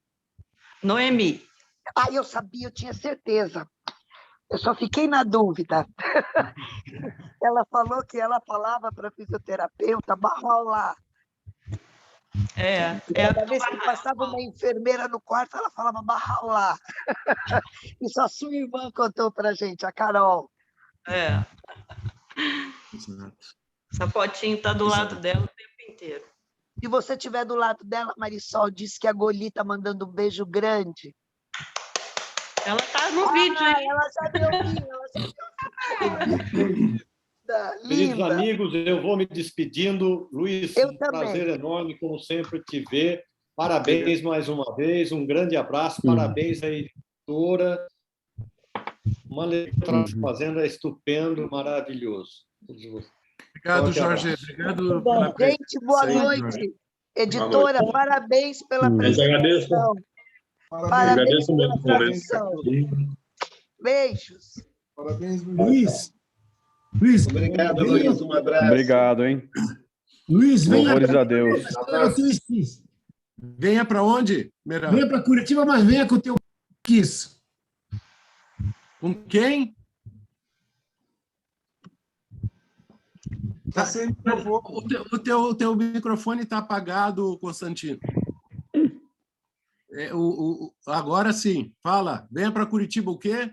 Noemi. Ah, eu sabia, eu tinha certeza. Eu só fiquei na dúvida. Ela falou que ela falava para a fisioterapeuta Bahá'u'lláh. Cada vez que passava uma enfermeira no quarto, ela falava Bahá'u'lláh. Isso a sua irmã contou para a gente, a Carol. Essa fotinho está do lado dela o tempo inteiro. Se você estiver do lado dela, Marisol disse que a Goli está mandando um beijo grande. Ela está no vídeo aí. Ela já me ouviu, Queridos amigos, eu vou me despedindo. Luiz, eu um também. prazer enorme, como sempre, te ver. Parabéns mais uma vez, um grande abraço, parabéns à editora. Uma leitura fazenda estupendo, maravilhoso. Obrigado, Jorge. Obrigado pela gente, boa noite. Editora, parabéns pela apresentação. Parabéns pela tradução. Beijos. Parabéns, Luiz. Luiz, obrigado, Luiz. Um abraço. Obrigado, hein? Luiz, venha. Louvores a Deus. Venha para onde, Meirão? Venha para Curitiba, mas venha com o teu Kiss. Com quem? Tá sem microfone. O teu microfone está apagado, Constantino. Agora sim, fala. Venha para Curitiba o quê?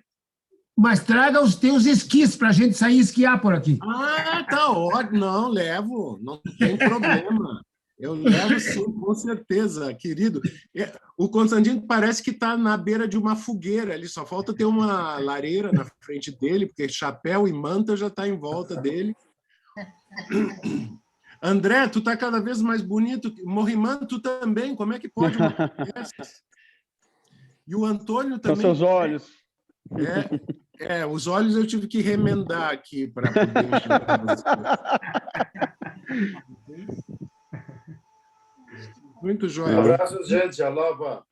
Mas traga os teus esquis para a gente sair esquiar por aqui. Ah, tá ótimo. Não, levo. Não tem problema. Eu levo sim, com certeza, querido. O Constantino parece que está na beira de uma fogueira. Ali só falta ter uma lareira na frente dele, porque chapéu e manta já está em volta dele. André, tu tá cada vez mais bonito. Morrimã, tu também. Como é que pode uma coisa dessas? E o Antônio também. São seus olhos. Os olhos eu tive que remendar aqui para poder enxergar você. Muito jóia. Abraços, gente. Aloha.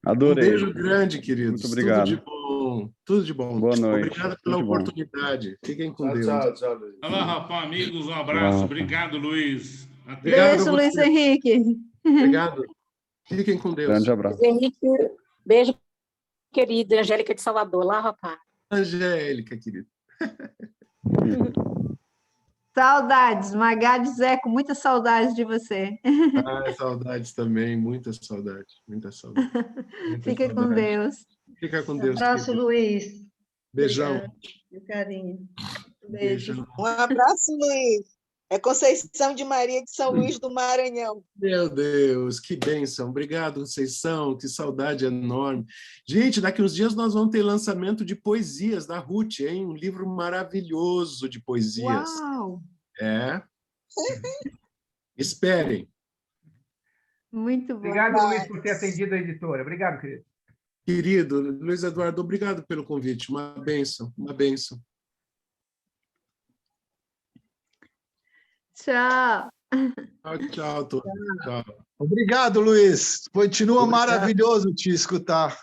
Adorei. Um beijo grande, queridos. Muito obrigado. Tudo de bom. Tudo de bom. Boa noite. Obrigado pela oportunidade. Fiquem com Deus. Tchau, Luiz. Olá, rapaz, amigos. Um abraço. Obrigado, Luiz. Até. Beijo, Luiz Henrique. Obrigado. Fiquem com Deus. Grande abraço. Luiz Henrique, beijo, querida. Angélica de Salvador. Lá, rapaz. Angélica, querida. Saudades, Magali Zé, com muita saudade de você. Saudades também, muita saudade, muita saudade. Fica com Deus. Fica com Deus. Um abraço, Luiz. Beijão. Meu carinho. Beijo. Um abraço, Luiz. É Conceição de Maria de São Luís do Maranhão. Meu Deus, que bênção. Obrigado, Conceição, que saudade enorme. Gente, daqui uns dias nós vamos ter lançamento de poesias da Ruth, hein? Um livro maravilhoso de poesias. Uau! Esperem. Muito bom. Obrigado, Luiz, por ter atendido a editora. Obrigado, querido. Querido, Luiz Eduardo, obrigado pelo convite. Uma bênção, uma bênção. Tchau. Tchau, Tony. Tchau. Obrigado, Luiz. Continua maravilhoso te escutar.